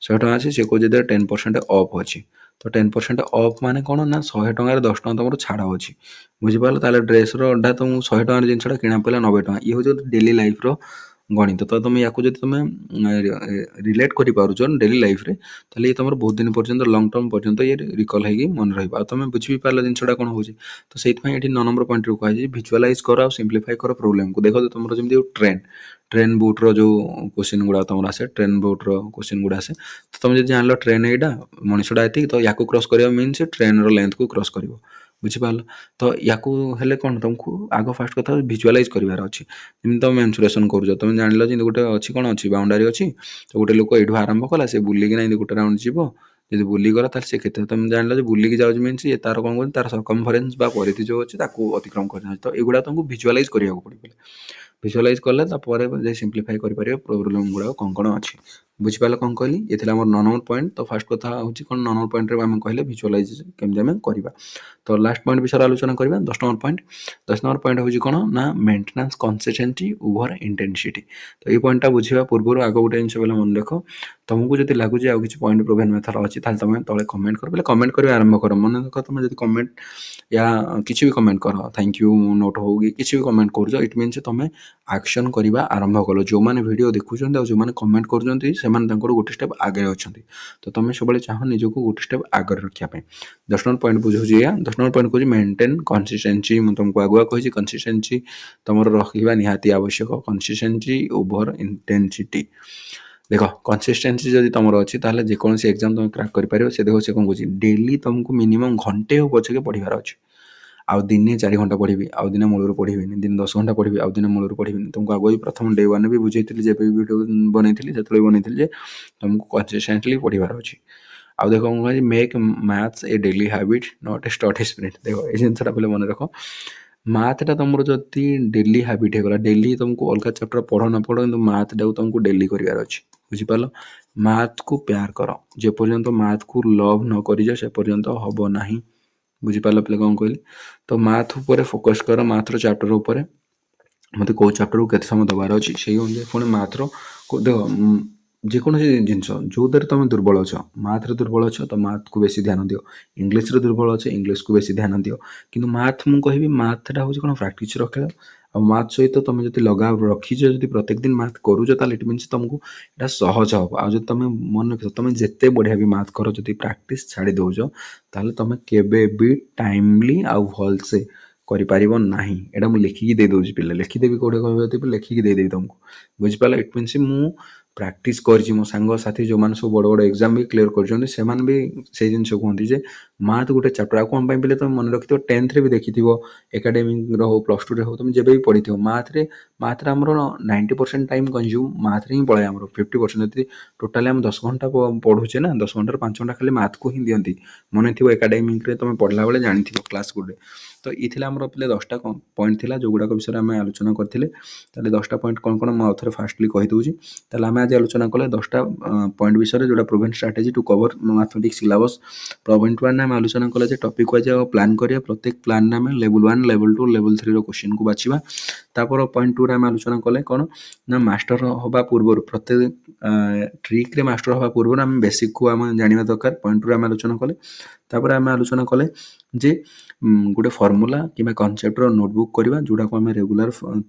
Speaker 1: 100 ଟଙ୍କା ଅଛି, ସେ କହୁଛି ଯେ 10% ଅଫ୍ ଅଛି। ତ 10% ଅଫ୍ ମାନେ କ'ଣ ନା, 100 ଟଙ୍କାରେ 10 ଟଙ୍କା ତୁମର ଛାଡ଼ ଅଛି। ବୁଝିପାରିଲ? ତାହେଲେ ଡ୍ରେସ୍ର ତୁମକୁ 100 ଟଙ୍କାର ଜିନିଷଟା କିଣା ପଡ଼ିଲା 90 ଟଙ୍କା। ଇଏ ହେଉଛି ଡେଲି ଲାଇଫ୍ର ଗଣିତ। ତ ତୁମେ ୟାକୁ ଯଦି ତୁମେ ରିଲେଟ୍ କରିପାରୁଛ ଡେଲି ଲାଇଫ୍ରେ, ତାହେଲେ ଇଏ ତୁମର ବହୁତ ଦିନ ପର୍ଯ୍ୟନ୍ତ, ଲଙ୍ଗ୍ ଟର୍ମ ପର୍ଯ୍ୟନ୍ତ ଇଏ ରିକଲ୍ ହେଇକି ମନେ ରହିବ, ଆଉ ତୁମେ ବୁଝି ବି ପାରିଲ ଜିନିଷଟା କ'ଣ ହେଉଛି। ତ ସେଇଥିପାଇଁ ଏଠି 9 ନମ୍ବର ପଏଣ୍ଟରୁ କୁହାଯାଇଛି ଭିଜୁଆଲାଇଜ୍ କର ଆଉ ସିମ୍ପ୍ଲିଫାଇ କର ପ୍ରୋବ୍ଲେମ୍କୁ। ଦେଖ ତୁମର ଯେମିତି ଟ୍ରେନ୍ ବୁଟ୍ର ଯେଉଁ କ୍ୱେଶ୍ଚିନ୍ ଗୁଡ଼ା ତୁମର ଆସେ, ଟ୍ରେନ୍ ବୁଟ୍ର କ୍ୱେଶ୍ଚିନ୍ ଗୁଡ଼ା ଆସେ, ତ ତୁମେ ଯଦି ଜାଣିଲ ଟ୍ରେନ୍ ଏଇଟା, ମଣିଷଟା ଏତିକି, ତ ୟାକୁ କ୍ରସ୍ କରିବା ମିନ୍ସ ଟ୍ରେନ୍ର ଲେନ୍ଥକୁ କ୍ରସ୍ କରିବ। ବୁଝିପାରିଲ? ତ ୟାକୁ ହେଲେ କ'ଣ, ତୁମକୁ ଆଗ ଫାଷ୍ଟ କଥା ଭିଜୁଆଲାଇଜ୍ କରିବାର ଅଛି। ଯେମିତି ତୁମେ ମେନ୍ସୁରେସନ୍ କରୁଛ, ତୁମେ ଜାଣିଲ ଯେମିତି ଗୋଟେ ଅଛି, କ'ଣ ଅଛି, ବାଉଣ୍ଡାରୀ ଅଛି, ତ ଗୋଟେ ଲୋକ ଏଇଠୁ ଆରମ୍ଭ କଲା, ସେ ବୁଲିକିନା ଏମିତି ଗୋଟେ ରାଉଣ୍ଡ ଯିବ, ଯଦି ବୁଲିଗଲା ତାହେଲେ ସେ କେତେ, ତୁମେ ଜାଣିଲ ଯେ ବୁଲିକି ଯାଉଛି ମିନ୍ସ ତାର କ'ଣ କରୁଛି, ତାର ସରକମ୍ଫରେନ୍ସ ବା ପରିଧି ଯେଉଁ ଅଛି ତାକୁ ଅତିକ୍ରମ କରିଯାଉଛି। ତ ଏଗୁଡ଼ା ତୁମକୁ ଭିଜୁଆଲାଇଜ୍ କରିବାକୁ ପଡ଼ିବ। ଭିଜୁଆଲାଇଜ୍ କଲେ ତାପରେ ଯାଇ ସିମ୍ପ୍ଲିଫାଏ କରିପାରିବେ ପ୍ରୋବ୍ଲେମ୍ ଗୁଡ଼ାକ କ'ଣ ଅଛି। ବୁଝିପାରିଲେ କ'ଣ କହିଲି? ଏ ଥିଲା ଆମର 9 ନମ୍ବର ପଏଣ୍ଟ। ତ ଫାର୍ଷ୍ଟ କଥା ହେଉଛି କ'ଣ 9 ନମ୍ବର ପଏଣ୍ଟରେ ଆମେ କହିଲେ ଭିଜୁଆଲାଇଜ୍ କେମିତି ଆମେ କରିବା। ତ ଲାଷ୍ଟ ପଏଣ୍ଟ ବିଷୟରେ ଆଲୋଚନା କରିବା 10 ନମ୍ବର ପଏଣ୍ଟ। 10 ନମ୍ବର ପଏଣ୍ଟ ହେଉଛି କ'ଣ ନା ମେଣ୍ଟେନାନ୍ସ କନସିଷ୍ଟେନ୍ସି ଓଭର ଇଣ୍ଟେନ୍ସିଟି। ତ ଏଇ ପଏଣ୍ଟଟା ବୁଝିବା ପୂର୍ବରୁ ଆଗ ଗୋଟେ ଜିନିଷ ବୋଲେ ମନେ ରଖ, ତୁମକୁ ଯଦି ଲାଗୁଛି ଆଉ କିଛି ପଏଣ୍ଟ ପ୍ରୁଭେନ୍ ମେଥଡ଼ ଅଛି ତାହେଲେ ତୁମେ ତଳେ କମେଣ୍ଟ କର, ବୋଲେ କମେଣ୍ଟ କରିବା ଆରମ୍ଭ କର। ମନେ ରଖ ତୁମେ ଯଦି କମେଣ୍ଟ ୟା କିଛି ବି କମେଣ୍ଟ କର, ଥ୍ୟାଙ୍କ ୟୁ ନୋଟ୍ ହଉ କି କିଛି ବି କମେଣ୍ଟ କରୁଛ, ଇଟ୍ ମିନ୍ସ ତୁମେ ଆକ୍ସନ୍ କରିବା ଆରମ୍ଭ କଲ। ଯେଉଁମାନେ ଭିଡ଼ିଓ ଦେଖୁଛନ୍ତି ଆଉ ଯେଉଁମାନେ କମେଣ୍ଟ କରୁଛନ୍ତି ସେମାନେ ତାଙ୍କର ଗୋଟେ ଷ୍ଟେପ୍ ଆଗରେ ଅଛନ୍ତି। ତ ତୁମେ ସବୁବେଳେ ଚାହଁ ନିଜକୁ ଗୋଟେ ଷ୍ଟେପ୍ ଆଗରେ ରଖିବା ପାଇଁ। 10 ନମ୍ବର ପଏଣ୍ଟ ବୁଝାଉଛି ଏଇଆ। 10 ନମ୍ବର ପଏଣ୍ଟ କହୁଛି ମେଣ୍ଟେନ୍ କନସିଷ୍ଟେନ୍ସି। ମୁଁ ତୁମକୁ ଆଗୁଆ କହିଛି କନସିଷ୍ଟେନ୍ସି ତୁମର ରହିବା ନିହାତି ଆବଶ୍ୟକ। Consistency over intensity. ଦେଖ କନସିଷ୍ଟେନ୍ସି ଯଦି ତୁମର ଅଛି ତାହେଲେ ଯେକୌଣସି ଏକ୍ଜାମ୍ ତୁମେ କ୍ରାକ୍ କରିପାରିବ। ସେ ଦେଖ ସେ କ'ଣ କହୁଛି ଡେଲି ତୁମକୁ ମିନିମମ୍ ଘଣ୍ଟେ ହଉ ପଛକେ ପଢ଼ିବାର ଅଛି। ଆଉ ଦିନେ 4 ଘଣ୍ଟା ପଢ଼ିବି, ଆଉ ଦିନେ ମୂଳରୁ ପଢ଼ିବିନି, ଦିନେ 10 ଘଣ୍ଟା ପଢ଼ିବି, ଆଉ ଦିନେ ମୂଳରୁ ପଢ଼ିବିନି। ତୁମକୁ ଆଗ ବି ପ୍ରଥମ ଡେ 1 ବି ବୁଝେଇଥିଲି, ଯେବେ ବି ଭିଡ଼ିଓ ବନେଇଥିଲି ସେତେବେଳେ ବନେଇଥିଲି ଯେ ତୁମକୁ କନସିଷ୍ଟେଣ୍ଟଲି ପଢ଼ିବାର ଅଛି। ଆଉ ଦେଖ ମୁଁ କହିଛି make maths A daily habit not a study sprint. ଦେଖ ଏ ଜିନିଷଟା ବୋଲେ ମନେ ରଖ, ମ୍ୟାଥଟା ତୁମର ଯଦି ଡେଲି ହ୍ୟାବିଟ୍ ହେଇଗଲା, ଡେଲି ତୁମକୁ ଅଲଗା ଚାପ୍ଟର ପଢ଼ ନ ପଢ଼ କିନ୍ତୁ ମ୍ୟାଥଟାକୁ ତୁମକୁ ଡେଲି କରିବାର ଅଛି। ବୁଝିପାରିଲ? ମ୍ୟାଥକୁ ପ୍ୟାର କର। ଯେପର୍ଯ୍ୟନ୍ତ ମ୍ୟାଥକୁ ଲଭ୍ ନ କରିଛ ସେ ପର୍ଯ୍ୟନ୍ତ ହେବ ନାହିଁ। ବୁଝିପାରିଲ ପିଲା କ'ଣ କହିଲି? ତ ମ୍ୟାଥ୍ ଉପରେ ଫୋକସ୍ କର, ମ୍ୟାଥ୍ର ଚାପ୍ଟର ଉପରେ ମୋତେ କେଉଁ ଚାପ୍ଟରକୁ କେତେ ସମୟ ଦେବାର ଅଛି ସେଇ ଅନୁଯାୟୀ ପୁଣି ମ୍ୟାଥ୍ର ଦେଖ ଯେକୌଣସି ଜିନିଷ ଯେଉଁଥିରେ ତୁମେ ଦୁର୍ବଳ ଅଛ, ମ୍ୟାଥ୍ରେ ଦୁର୍ବଳ ଅଛ ତ ମ୍ୟାଥ୍କୁ ବେଶୀ ଧ୍ୟାନ ଦିଅ। ଇଂଲିଶରେ ଦୁର୍ବଳ ଅଛ ଇଂଲିଶକୁ ବେଶୀ ଧ୍ୟାନ ଦିଅ। କିନ୍ତୁ ମ୍ୟାଥ୍ ମୁଁ କହିବି ମ୍ୟାଥ୍ଟା ହେଉଛି କ'ଣ ପ୍ରାକ୍ଟିସ୍ର ଖେଳ। ଆଉ ମ୍ୟାଥ୍ ସହିତ ତୁମେ ଯଦି ଲଗାव ରଖିଛ, ଯଦି ପ୍ରତ୍ୟେକ ଦିନ ମ୍ୟାଥ୍ କରୁଛ ତାହେଲେ ଇଟ୍ ମିନ୍ସ ତୁମକୁ ଏଇଟା ସହଜ ହେବ। ଆଉ ଯଦି ତୁମେ ମନେ ରଖିଛ ତୁମେ ଯେତେ ବଢ଼ିଆ ବି ମ୍ୟାଥ୍ କର ଯଦି ପ୍ରାକ୍ଟିସ୍ ଛାଡ଼ି ଦେଉଛ ତାହେଲେ ତୁମେ କେବେ ବି ଟାଇମଲି ଆଉ ଭଲସେ କରିପାରିବ ନାହିଁ। ଏଇଟା ମୁଁ ଲେଖିକି ଦେଇଦେଉଛି ପିଲା, ଲେଖିଦେବି କେଉଁଠି କହିବେ ଲେଖିକି ଦେଇଦେବି ତୁମକୁ। ବୁଝିପାରିଲ? ଇଟ୍ ମିନ୍ସ ମୁଁ ପ୍ରାକ୍ଟିସ୍ କରିଛି। ମୋ ସାଙ୍ଗସାଥି ଯେଉଁମାନେ ସବୁ ବଡ଼ ବଡ଼ ଏକ୍ଜାମ୍ ବି କ୍ଲିୟର କରିଛନ୍ତି ସେମାନେ ବି ସେଇ ଜିନିଷ କୁହନ୍ତି ଯେ ମ୍ୟାଥ୍ ଗୋଟେ ଚାପ୍ଟର। ଆଉ କ'ଣ ପାଇଁ ପିଲେ ତୁମେ ମନେ ରଖିଥିବ 10th ବି ଦେଖିଥିବ, ଏକାଡେମିକ୍ର ହଉ ପ୍ଲସ୍ 2ରେ ହଉ, ତୁମେ ଯେବେ ବି ପଢ଼ିଥିବ ମ୍ୟାଥ୍ରେ ଆମର 90% ଟାଇମ୍ କନଜ୍ୟୁମ୍ ମ୍ୟାଥ୍ରେ ହିଁ ପଳାଏ। ଆମର 50% ଯଦି ଟୋଟାଲି ଆମେ 10 ଘଣ୍ଟା ପଢ଼ୁଛେ ନା 10 ଘଣ୍ଟାରୁ 5 ଘଣ୍ଟା ଖାଲି ମ୍ୟାଥ୍କୁ ହିଁ ଦିଅନ୍ତି। ମନେ ଥିବ ଏକାଡେମିକ୍ରେ ତୁମେ ପଢ଼ିଲା ବେଳେ ଜାଣିଥିବ କ୍ଲାସ୍ ଗୋଟେ। ତ ଏ ଥିଲା ଆମର ପିଲେ 10ଟା ପଏଣ୍ଟ ଥିଲା ଯେଉଁଗୁଡ଼ାକ ବିଷୟରେ ଆମେ ଆଲୋଚନା କରିଥିଲେ। ତାହେଲେ 10ଟା ପଏଣ୍ଟ କ'ଣ କ'ଣ ମୁଁ ଆଉଥରେ ଫାଷ୍ଟଲି କହିଦେଉଛି। ତାହେଲେ ଆମେ ଆଜି ଆଲୋଚନା କଲେ 10ଟା ପଏଣ୍ଟ ବିଷୟରେ ଯେଉଁଟା proven strategy to cover mathematics syllabus. Point 1 ଆମେ ଆଲୋଚନା କଲେ ଯେ ଟପିକ୍ ୱାଇଜ୍ ଆଉ ପ୍ଲାନ୍ କରିବା। ପ୍ରତ୍ୟେକ ପ୍ଲାନ୍ରେ ଆମେ ଲେଭେଲ୍ 1, ଲେଭେଲ୍ 2, ଲେଭେଲ୍ 3ର କ୍ୱେଶ୍ଚିନ୍କୁ ବାଛିବା। ତାପରେ ପଏଣ୍ଟ 2ରେ ଆମେ ଆଲୋଚନା କଲେ କ'ଣ ନା ମାଷ୍ଟର ହେବା ପୂର୍ବରୁ ପ୍ରତ୍ୟେକ ଟ୍ରିକ୍ରେ ମାଷ୍ଟର ହେବା ପୂର୍ବରୁ ଆମେ ବେସିକ୍କୁ ଆମେ ଜାଣିବା ଦରକାର। ପଏଣ୍ଟ 2ରେ ଆମେ ଆଲୋଚନା କଲେ। ତାପରେ ଆମେ ଆଲୋଚନା କଲେ ଯେ ଗୋଟେ ଫର୍ମୁଲା କିମ୍ବା କନସେପ୍ଟର ନୋଟବୁକ୍ କରିବା ଯେଉଁଟାକୁ ଆମେ ରେଗୁଲାର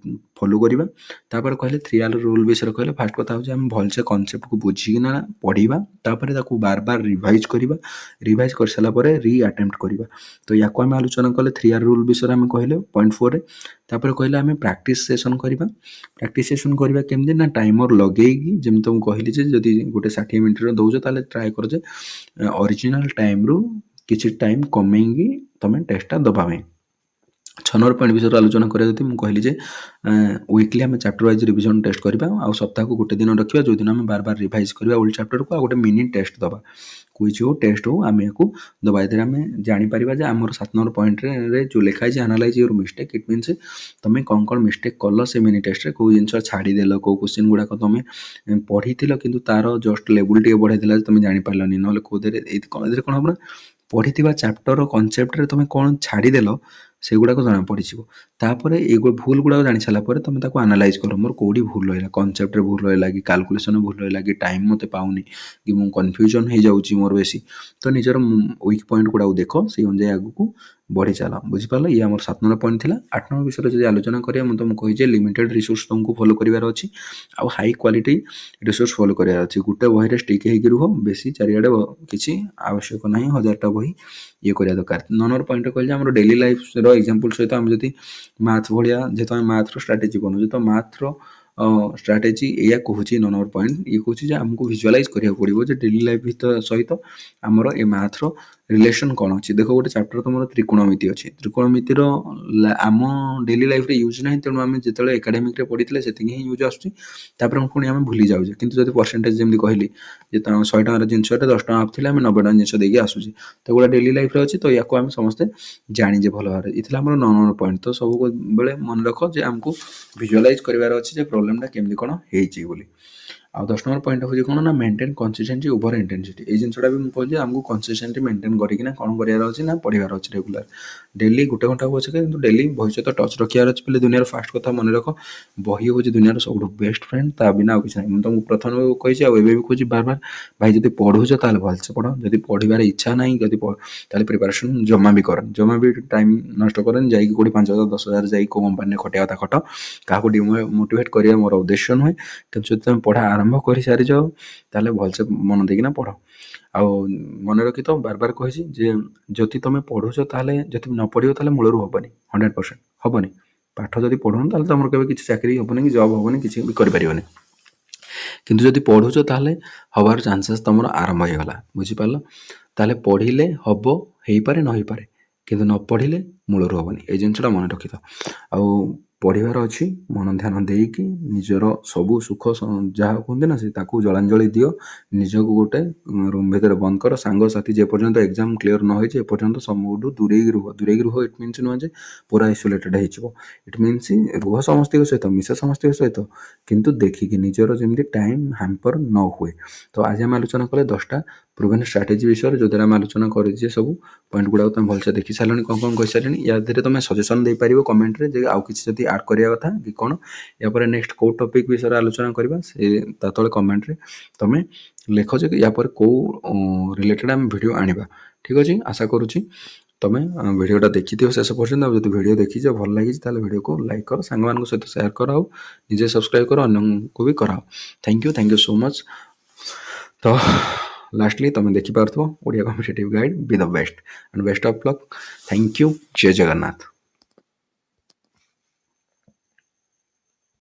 Speaker 1: ଫଲୋ କରିବା। ତାପରେ କହିଲେ 3R ରୁଲ୍ ବିଷୟରେ କହିଲେ। ଫାର୍ଷ୍ଟ କଥା ହେଉଛି ଆମେ ଭଲସେ କନସେପ୍ଟକୁ ବୁଝିକିନା ପଢ଼ିବା, ତାପରେ ତାକୁ ବାର ବାର ରିଭାଇଜ୍ କରିବା। ରିଭାଇଜ୍ କରିସାରିଲା ପରେ ଆଟେମ୍ପ୍ଟ କରିବା। ତ ୟାକୁ ଆମେ ଆଲୋଚନା କଲେ 3R ରୁଲ୍ ବିଷୟରେ ଆମେ କହିଲେ ପଏଣ୍ଟ 4ରେ। ତାପରେ କହିଲେ ଆମେ ପ୍ରାକ୍ଟିସ୍ ସେସନ୍ କରିବା। ପ୍ରାକ୍ଟିସ୍ ସେସନ୍ କରିବା କେମିତି ନା ଟାଇମର୍ ଲଗେଇକି, ଯେମିତି ମୁଁ କହିଲି ଯେ ଯଦି ଗୋଟେ 60 ମିନିଟ୍ର ଦେଉଛ ତାହେଲେ ଟ୍ରାଏ କର ଯେ ଅରିଜିନାଲ୍ ଟାଇମ୍ରୁ କିଛି ଟାଇମ୍ କମେଇକି ତୁମେ ଟେଷ୍ଟଟା ଦେବା ପାଇଁ। 6 ନମ୍ବର ପଏଣ୍ଟ ବିଷୟରେ ଆଲୋଚନା କରିବା ଯଦି ମୁଁ କହିଲି ଯେ ୱିକଲି ଆମେ ଚାପ୍ଟର ୱାଇଜ୍ ରିଭିଜନ୍ ଟେଷ୍ଟ କରିବା। ଆଉ ସପ୍ତାହକୁ ଗୋଟେ ଦିନ ରଖିବା ଯେଉଁଦିନ ଆମେ ବାର ବାର ରିଭାଇଜ୍ କରିବା ଓଲ୍ଡ ଚାପ୍ଟରକୁ, ଆଉ ଗୋଟେ ମିନି ଟେଷ୍ଟ ଦେବା। କୁଇଜ୍ ହଉ ଟେଷ୍ଟ ହଉ ଆମେ ୟାକୁ ଦେବା। ଏଥିରେ ଆମେ ଜାଣିପାରିବା ଯେ ଆମର 7 ନମ୍ବର ପଏଣ୍ଟରେ ଯେଉଁ ଲେଖା ହେଇଛି analyse your mistake. It means ତୁମେ କ'ଣ କ'ଣ ମିଷ୍ଟେକ୍ କଲ ସେ ମିନି ଟେଷ୍ଟରେ, କେଉଁ ଜିନିଷ ଛାଡ଼ିଦେଲ, କେଉଁ କ୍ୱେଶ୍ଚିନ୍ ଗୁଡ଼ାକ ତୁମେ ପଢ଼ିଥିଲ କିନ୍ତୁ ତାର ଜଷ୍ଟ ଲେବୁଲ୍ ଟିକେ ବଢ଼େଇଥିଲା ଯେ ତୁମେ ଜାଣିପାରିଲନି, ନହେଲେ କେଉଁଥିରେ ଏଥିରେ କ'ଣ ହେବ ନା ପଢ଼ିଥିବା ଚାପ୍ଟର କନସେପ୍ଟରେ ତୁମେ କ'ଣ ଛାଡ଼ିଦେଲ ସେଗୁଡ଼ାକ ଜଣା ପଡ଼ିଯିବ। ତାପରେ ଏଇ ଭୁଲ୍ ଗୁଡ଼ାକ ଜାଣି ସାରିଲା ପରେ ତୁମେ ତାକୁ ଆନାଲାଇଜ୍ କର, ମୋର କେଉଁଠି ଭୁଲ୍ ରହିଲା, କନସେପ୍ଟରେ ଭୁଲ୍ ରହିଲା କି କାଲକୁଲେସନ୍ରେ ଭୁଲ୍ ରହିଲା କି ଟାଇମ୍ ମୋତେ ପାଉନି କି ମୁଁ କନଫ୍ୟୁଜନ୍ ହେଇଯାଉଛି ମୋର ବେଶୀ। ତ ନିଜର ୱିକ୍ ପଏଣ୍ଟ ଗୁଡ଼ାକୁ ଦେଖ, ସେଇ ଅନୁଯାୟୀ ଆଗକୁ ବଢ଼ି ଚାଲ। ବୁଝିପାରିଲ? ଇଏ ଆମର 7 ନମ୍ବର ପଏଣ୍ଟ ଥିଲା। 8 ନମ୍ବର ବିଷୟରେ ଯଦି ଆଲୋଚନା କରିବା ମୁଁ ତୁମକୁ କହିଛି ଲିମିଟେଡ୍ ରିସୋର୍ସ ତୁମକୁ ଫଲୋ କରିବାର ଅଛି ଆଉ ହାଇ କ୍ୱାଲିଟି ରିସୋର୍ସ ଫଲୋ କରିବାର ଅଛି। ଗୋଟେ ବହିରେ ଷ୍ଟିକ୍ ହେଇକି ରୁହ, ବେଶୀ ଚାରିଆଡ଼େ କିଛି ଆବଶ୍ୟକ ନାହିଁ 1000ଟା ବହି ଇଏ କରିବା ଦରକାର। 9 ନମ୍ବର ପଏଣ୍ଟ କହିଲେ ଆମର ଡେଲି ଲାଇଫ୍ର ଏକ୍ଜାମ୍ପଲ୍ ସହିତ ଆମେ ଯଦି ମ୍ୟାଥ୍ ଭଳିଆ ଯେହେତୁ ଆମେ ମ୍ୟାଥ୍ର ଷ୍ଟ୍ରାଟେଜି ବନଉଛୁ ତ ମ୍ୟାଥ୍ର ଷ୍ଟ୍ରାଟେଜି ଏଇଆ କହୁଛି 9 ନମ୍ବର ପଏଣ୍ଟ ଇଏ କହୁଛି ଯେ ଆମକୁ ଭିଜୁଆଲାଇଜ୍ କରିବାକୁ ପଡ଼ିବ ଯେ ଡେଲି ଲାଇଫ୍ ସହିତ ଆମର ଏ ମ୍ୟାଥ୍ର ରିଲେସନ୍ କ'ଣ ଅଛି ଦେଖ ଗୋଟେ ଚାପ୍ଟର ତୁମର ତ୍ରିକୋଣମିତି ଅଛି। ତ୍ରିକୋଣମିତିର ଆମ ଡେଲି ଲାଇଫ୍‌ରେ ୟୁଜ୍ ନାହିଁ, ତେଣୁ ଆମେ ଯେତେବେଳେ ଏକାଡେମିକ୍‌ରେ ପଢ଼ିଥିଲେ ସେତିକି ହିଁ ୟୁଜ୍ ଆସୁଛି। ତାପରେ ପୁଣି ଆମେ ଭୁଲି ଯାଉଛେ। କିନ୍ତୁ ଯଦି ପରସେଣ୍ଟେଜ୍ ଯେମିତି କହିଲି ଯେ 100 ଟଙ୍କାର ଜିନିଷଟା 10 ଟଙ୍କା ଅଫ୍ ଥିଲେ ଆମେ 90 ଟଙ୍କା ଜିନିଷ ଦେଇକି ଆସୁଛେ। ତ ଏଗୁଡ଼ା ଡେଲି ଲାଇଫ୍‌ରେ ଅଛି, ତ ୟାକୁ ଆମେ ସମସ୍ତେ ଜାଣିଛେ ଭଲ ଭାବରେ। ଏ ଥିଲା ଆମର 9 ନମ୍ବର ପଏଣ୍ଟ। ତ ସବୁବେଳେ ମନେ ରଖ ଯେ ଆମକୁ ଭିଜୁଆଲାଇଜ୍ କରିବାର ଅଛି ଯେ ପ୍ରୋବ୍ଲେମଟା କେମିତି କ'ଣ ହେଇଛି ବୋଲି। ଆଉ 10 ନମ୍ବର ପଏଣ୍ଟ ହେଉଛି କ'ଣ ନା ମେଣ୍ଟେନ୍ କନସିଷ୍ଟେନ୍ସି ଓଭର ଇଣ୍ଟେନ୍ସିଟି। ଏଇ ଜିନିଷଟା ବି ମୁଁ କହିଲି ଆମକୁ କନସିଷ୍ଟେନ୍ସି ମେଣ୍ଟେନ୍ କରିକିନା କ'ଣ କରିବାର ଅଛି ନା ପଢ଼ିବାର ଅଛି ରେଗୁଲାର। ଡେଲି ଗୋଟେ ଘଣ୍ଟା ହଉ ପଛକେ କିନ୍ତୁ ଡେଲି ବହି ସହିତ ଟଚ୍ ରଖିବାର ଅଛି। ବୋଲି ଦୁନିଆର ଫାଷ୍ଟ କଥା ମନେ ରଖ, ବହି ହେଉଛି ଦୁନିଆର ସବୁଠୁ ବେଷ୍ଟ ଫ୍ରେଣ୍ଡ, ତା ବିନା ଆଉ କିଛି ନାହିଁ। ମୁଁ ତମକୁ ପ୍ରଥମେ କହିଛି ଆଉ ଏବେ ବି କହୁଛି ବାରବାର, ଭାଇ ଯଦି ପଢ଼ୁଛ ତାହେଲେ ଭଲସେ ପଢ଼। ଯଦି ପଢ଼ିବାର ଇଚ୍ଛା ନାହିଁ ତାହେଲେ ପ୍ରିପାରେସନ୍ ଜମା ବି କରନି, ଜମା ବି ଟାଇମ୍ ନଷ୍ଟ କରନି। ଯାଇକି କେଉଁଠି 5,000 10,000 ଯାଇକି କେଉଁ କମ୍ପାନୀରେ ଖଟିବା କଥା ଖଟ। କାହାକୁ ଡିମୋଟିଭେଟ୍ କରିବା ମୋର ଉଦ୍ଦେଶ୍ୟ ନୁହେଁ। କିନ୍ତୁ ଯଦି ତୁମେ ପଢ଼ା ଆରମ୍ଭ କରିସାରିଛ ତାହେଲେ ଭଲସେ ମନ ଦେଇକିନା ପଢ଼। ଆଉ ମନେ ରଖିଥ, ବାରବାର କହିଛି ଯେ ଯଦି ତୁମେ ପଢ଼ୁଛ ତାହେଲେ, ଯଦି ନ ପଢ଼ିବ ତାହେଲେ ମୂଳରୁ ହେବନି, 100% ହେବନି। ପାଠ ଯଦି ପଢ଼ୁନ ତାହେଲେ ତୁମର କେବେ କିଛି ଚାକିରି ହେବନି କି ଜବ୍ ହେବନି, କିଛି ବି କରିପାରିବନି। କିନ୍ତୁ ଯଦି ପଢ଼ୁଛ ତାହେଲେ ହେବାର ଚାନ୍ସେସ୍ ତୁମର ଆରମ୍ଭ ହେଇଗଲା। ବୁଝିପାରିଲ? ତାହେଲେ ପଢ଼ିଲେ ହେବ, ହେଇପାରେ ନ ହେଇପାରେ, କିନ୍ତୁ ନ ପଢ଼ିଲେ ମୂଳରୁ ହେବନି। ଏଇ ଜିନିଷଟା ମନେ ରଖିଥାଅ। ଆଉ ପଢ଼ିବାର ଅଛି, ମନ ଧ୍ୟାନ ଦେଇକି ନିଜର ସବୁ ସୁଖ ଯାହା କୁହନ୍ତି ନା ସେ ତାକୁ ଜଳାଞ୍ଜଳି ଦିଅ। ନିଜକୁ ଗୋଟେ ରୁମ୍ ଭିତରେ ବନ୍ଦ କର। ସାଙ୍ଗସାଥି ଯେପର୍ଯ୍ୟନ୍ତ ଏକ୍ଜାମ୍ କ୍ଲିୟର୍ ନ ହେଇଛି ଏପର୍ଯ୍ୟନ୍ତ ସବୁଠୁ ଦୂରେଇକି ରୁହ। ଦୂରେଇକି ରୁହ ଇଟ୍ ମିନ୍ସ ନୁହଁ ଯେ ପୁରା ଆଇସୋଲେଟେଡ଼୍ ହେଇଯିବ। ଇଟ୍ ମିନ୍ସ ରୁହ ସମସ୍ତଙ୍କ ସହିତ, ମିଶ ସମସ୍ତଙ୍କ ସହିତ, କିନ୍ତୁ ଦେଖିକି ନିଜର ଯେମିତି ଟାଇମ୍ ହ୍ୟାମ୍ପର୍ ନ ହୁଏ। ତ ଆଜି ଆମେ ଆଲୋଚନା କଲେ 10ଟା ପ୍ରୁଭେନ୍ ଷ୍ଟ୍ରାଟେଜି ବିଷୟରେ, ଯେଉଁଥିରେ ଆମେ ଆଲୋଚନା କରିଛେ ସବୁ ପଏଣ୍ଟ ଗୁଡ଼ାକ ତୁମେ ଭଲସେ ଦେଖି ସାରିଲଣି, କ'ଣ କହିସାରିଲଣି। ୟା ଦେହରେ ତୁମେ ସଜେସନ୍ ଦେଇପାରିବ କମେଣ୍ଟରେ ଯେ ଆଉ କିଛି ଯଦି ଆଡ଼୍ କରିବା କଥା କି କ'ଣ। ୟା ପରେ ନେକ୍ସଟ କେଉଁ ଟପିକ୍ ବିଷୟରେ ଆଲୋଚନା କରିବା ସେ ତା ତଳେ କମେଣ୍ଟରେ ତୁମେ ଲେଖ ଯେ ୟା ପରେ କେଉଁ ରିଲେଟେଡ଼ ଆମେ ଭିଡ଼ିଓ ଆଣିବା। ଠିକ୍ ଅଛି, ଆଶା କରୁଛି ତୁମେ ଭିଡ଼ିଓଟା ଦେଖିଥିବ ଶେଷ ପର୍ଯ୍ୟନ୍ତ। ଆଉ ଯଦି ଭିଡ଼ିଓ ଦେଖିଛ ଭଲ ଲାଗିଛି ତାହେଲେ ଭିଡ଼ିଓକୁ ଲାଇକ୍ କର, ସାଙ୍ଗମାନଙ୍କ ସହିତ ସେୟାର କର, ଆଉ ନିଜେ ସବସ୍କ୍ରାଇବ୍ କର, ଅନ୍ୟଙ୍କୁ ବି କରାଅ। Thank you so much. ତ ଲାଷ୍ଟଲି ତୁମେ ଦେଖିପାରୁଥିବ Odia competitive guide be the best and best of luck. Thank you. ଜୟ ଜଗନ୍ନାଥ।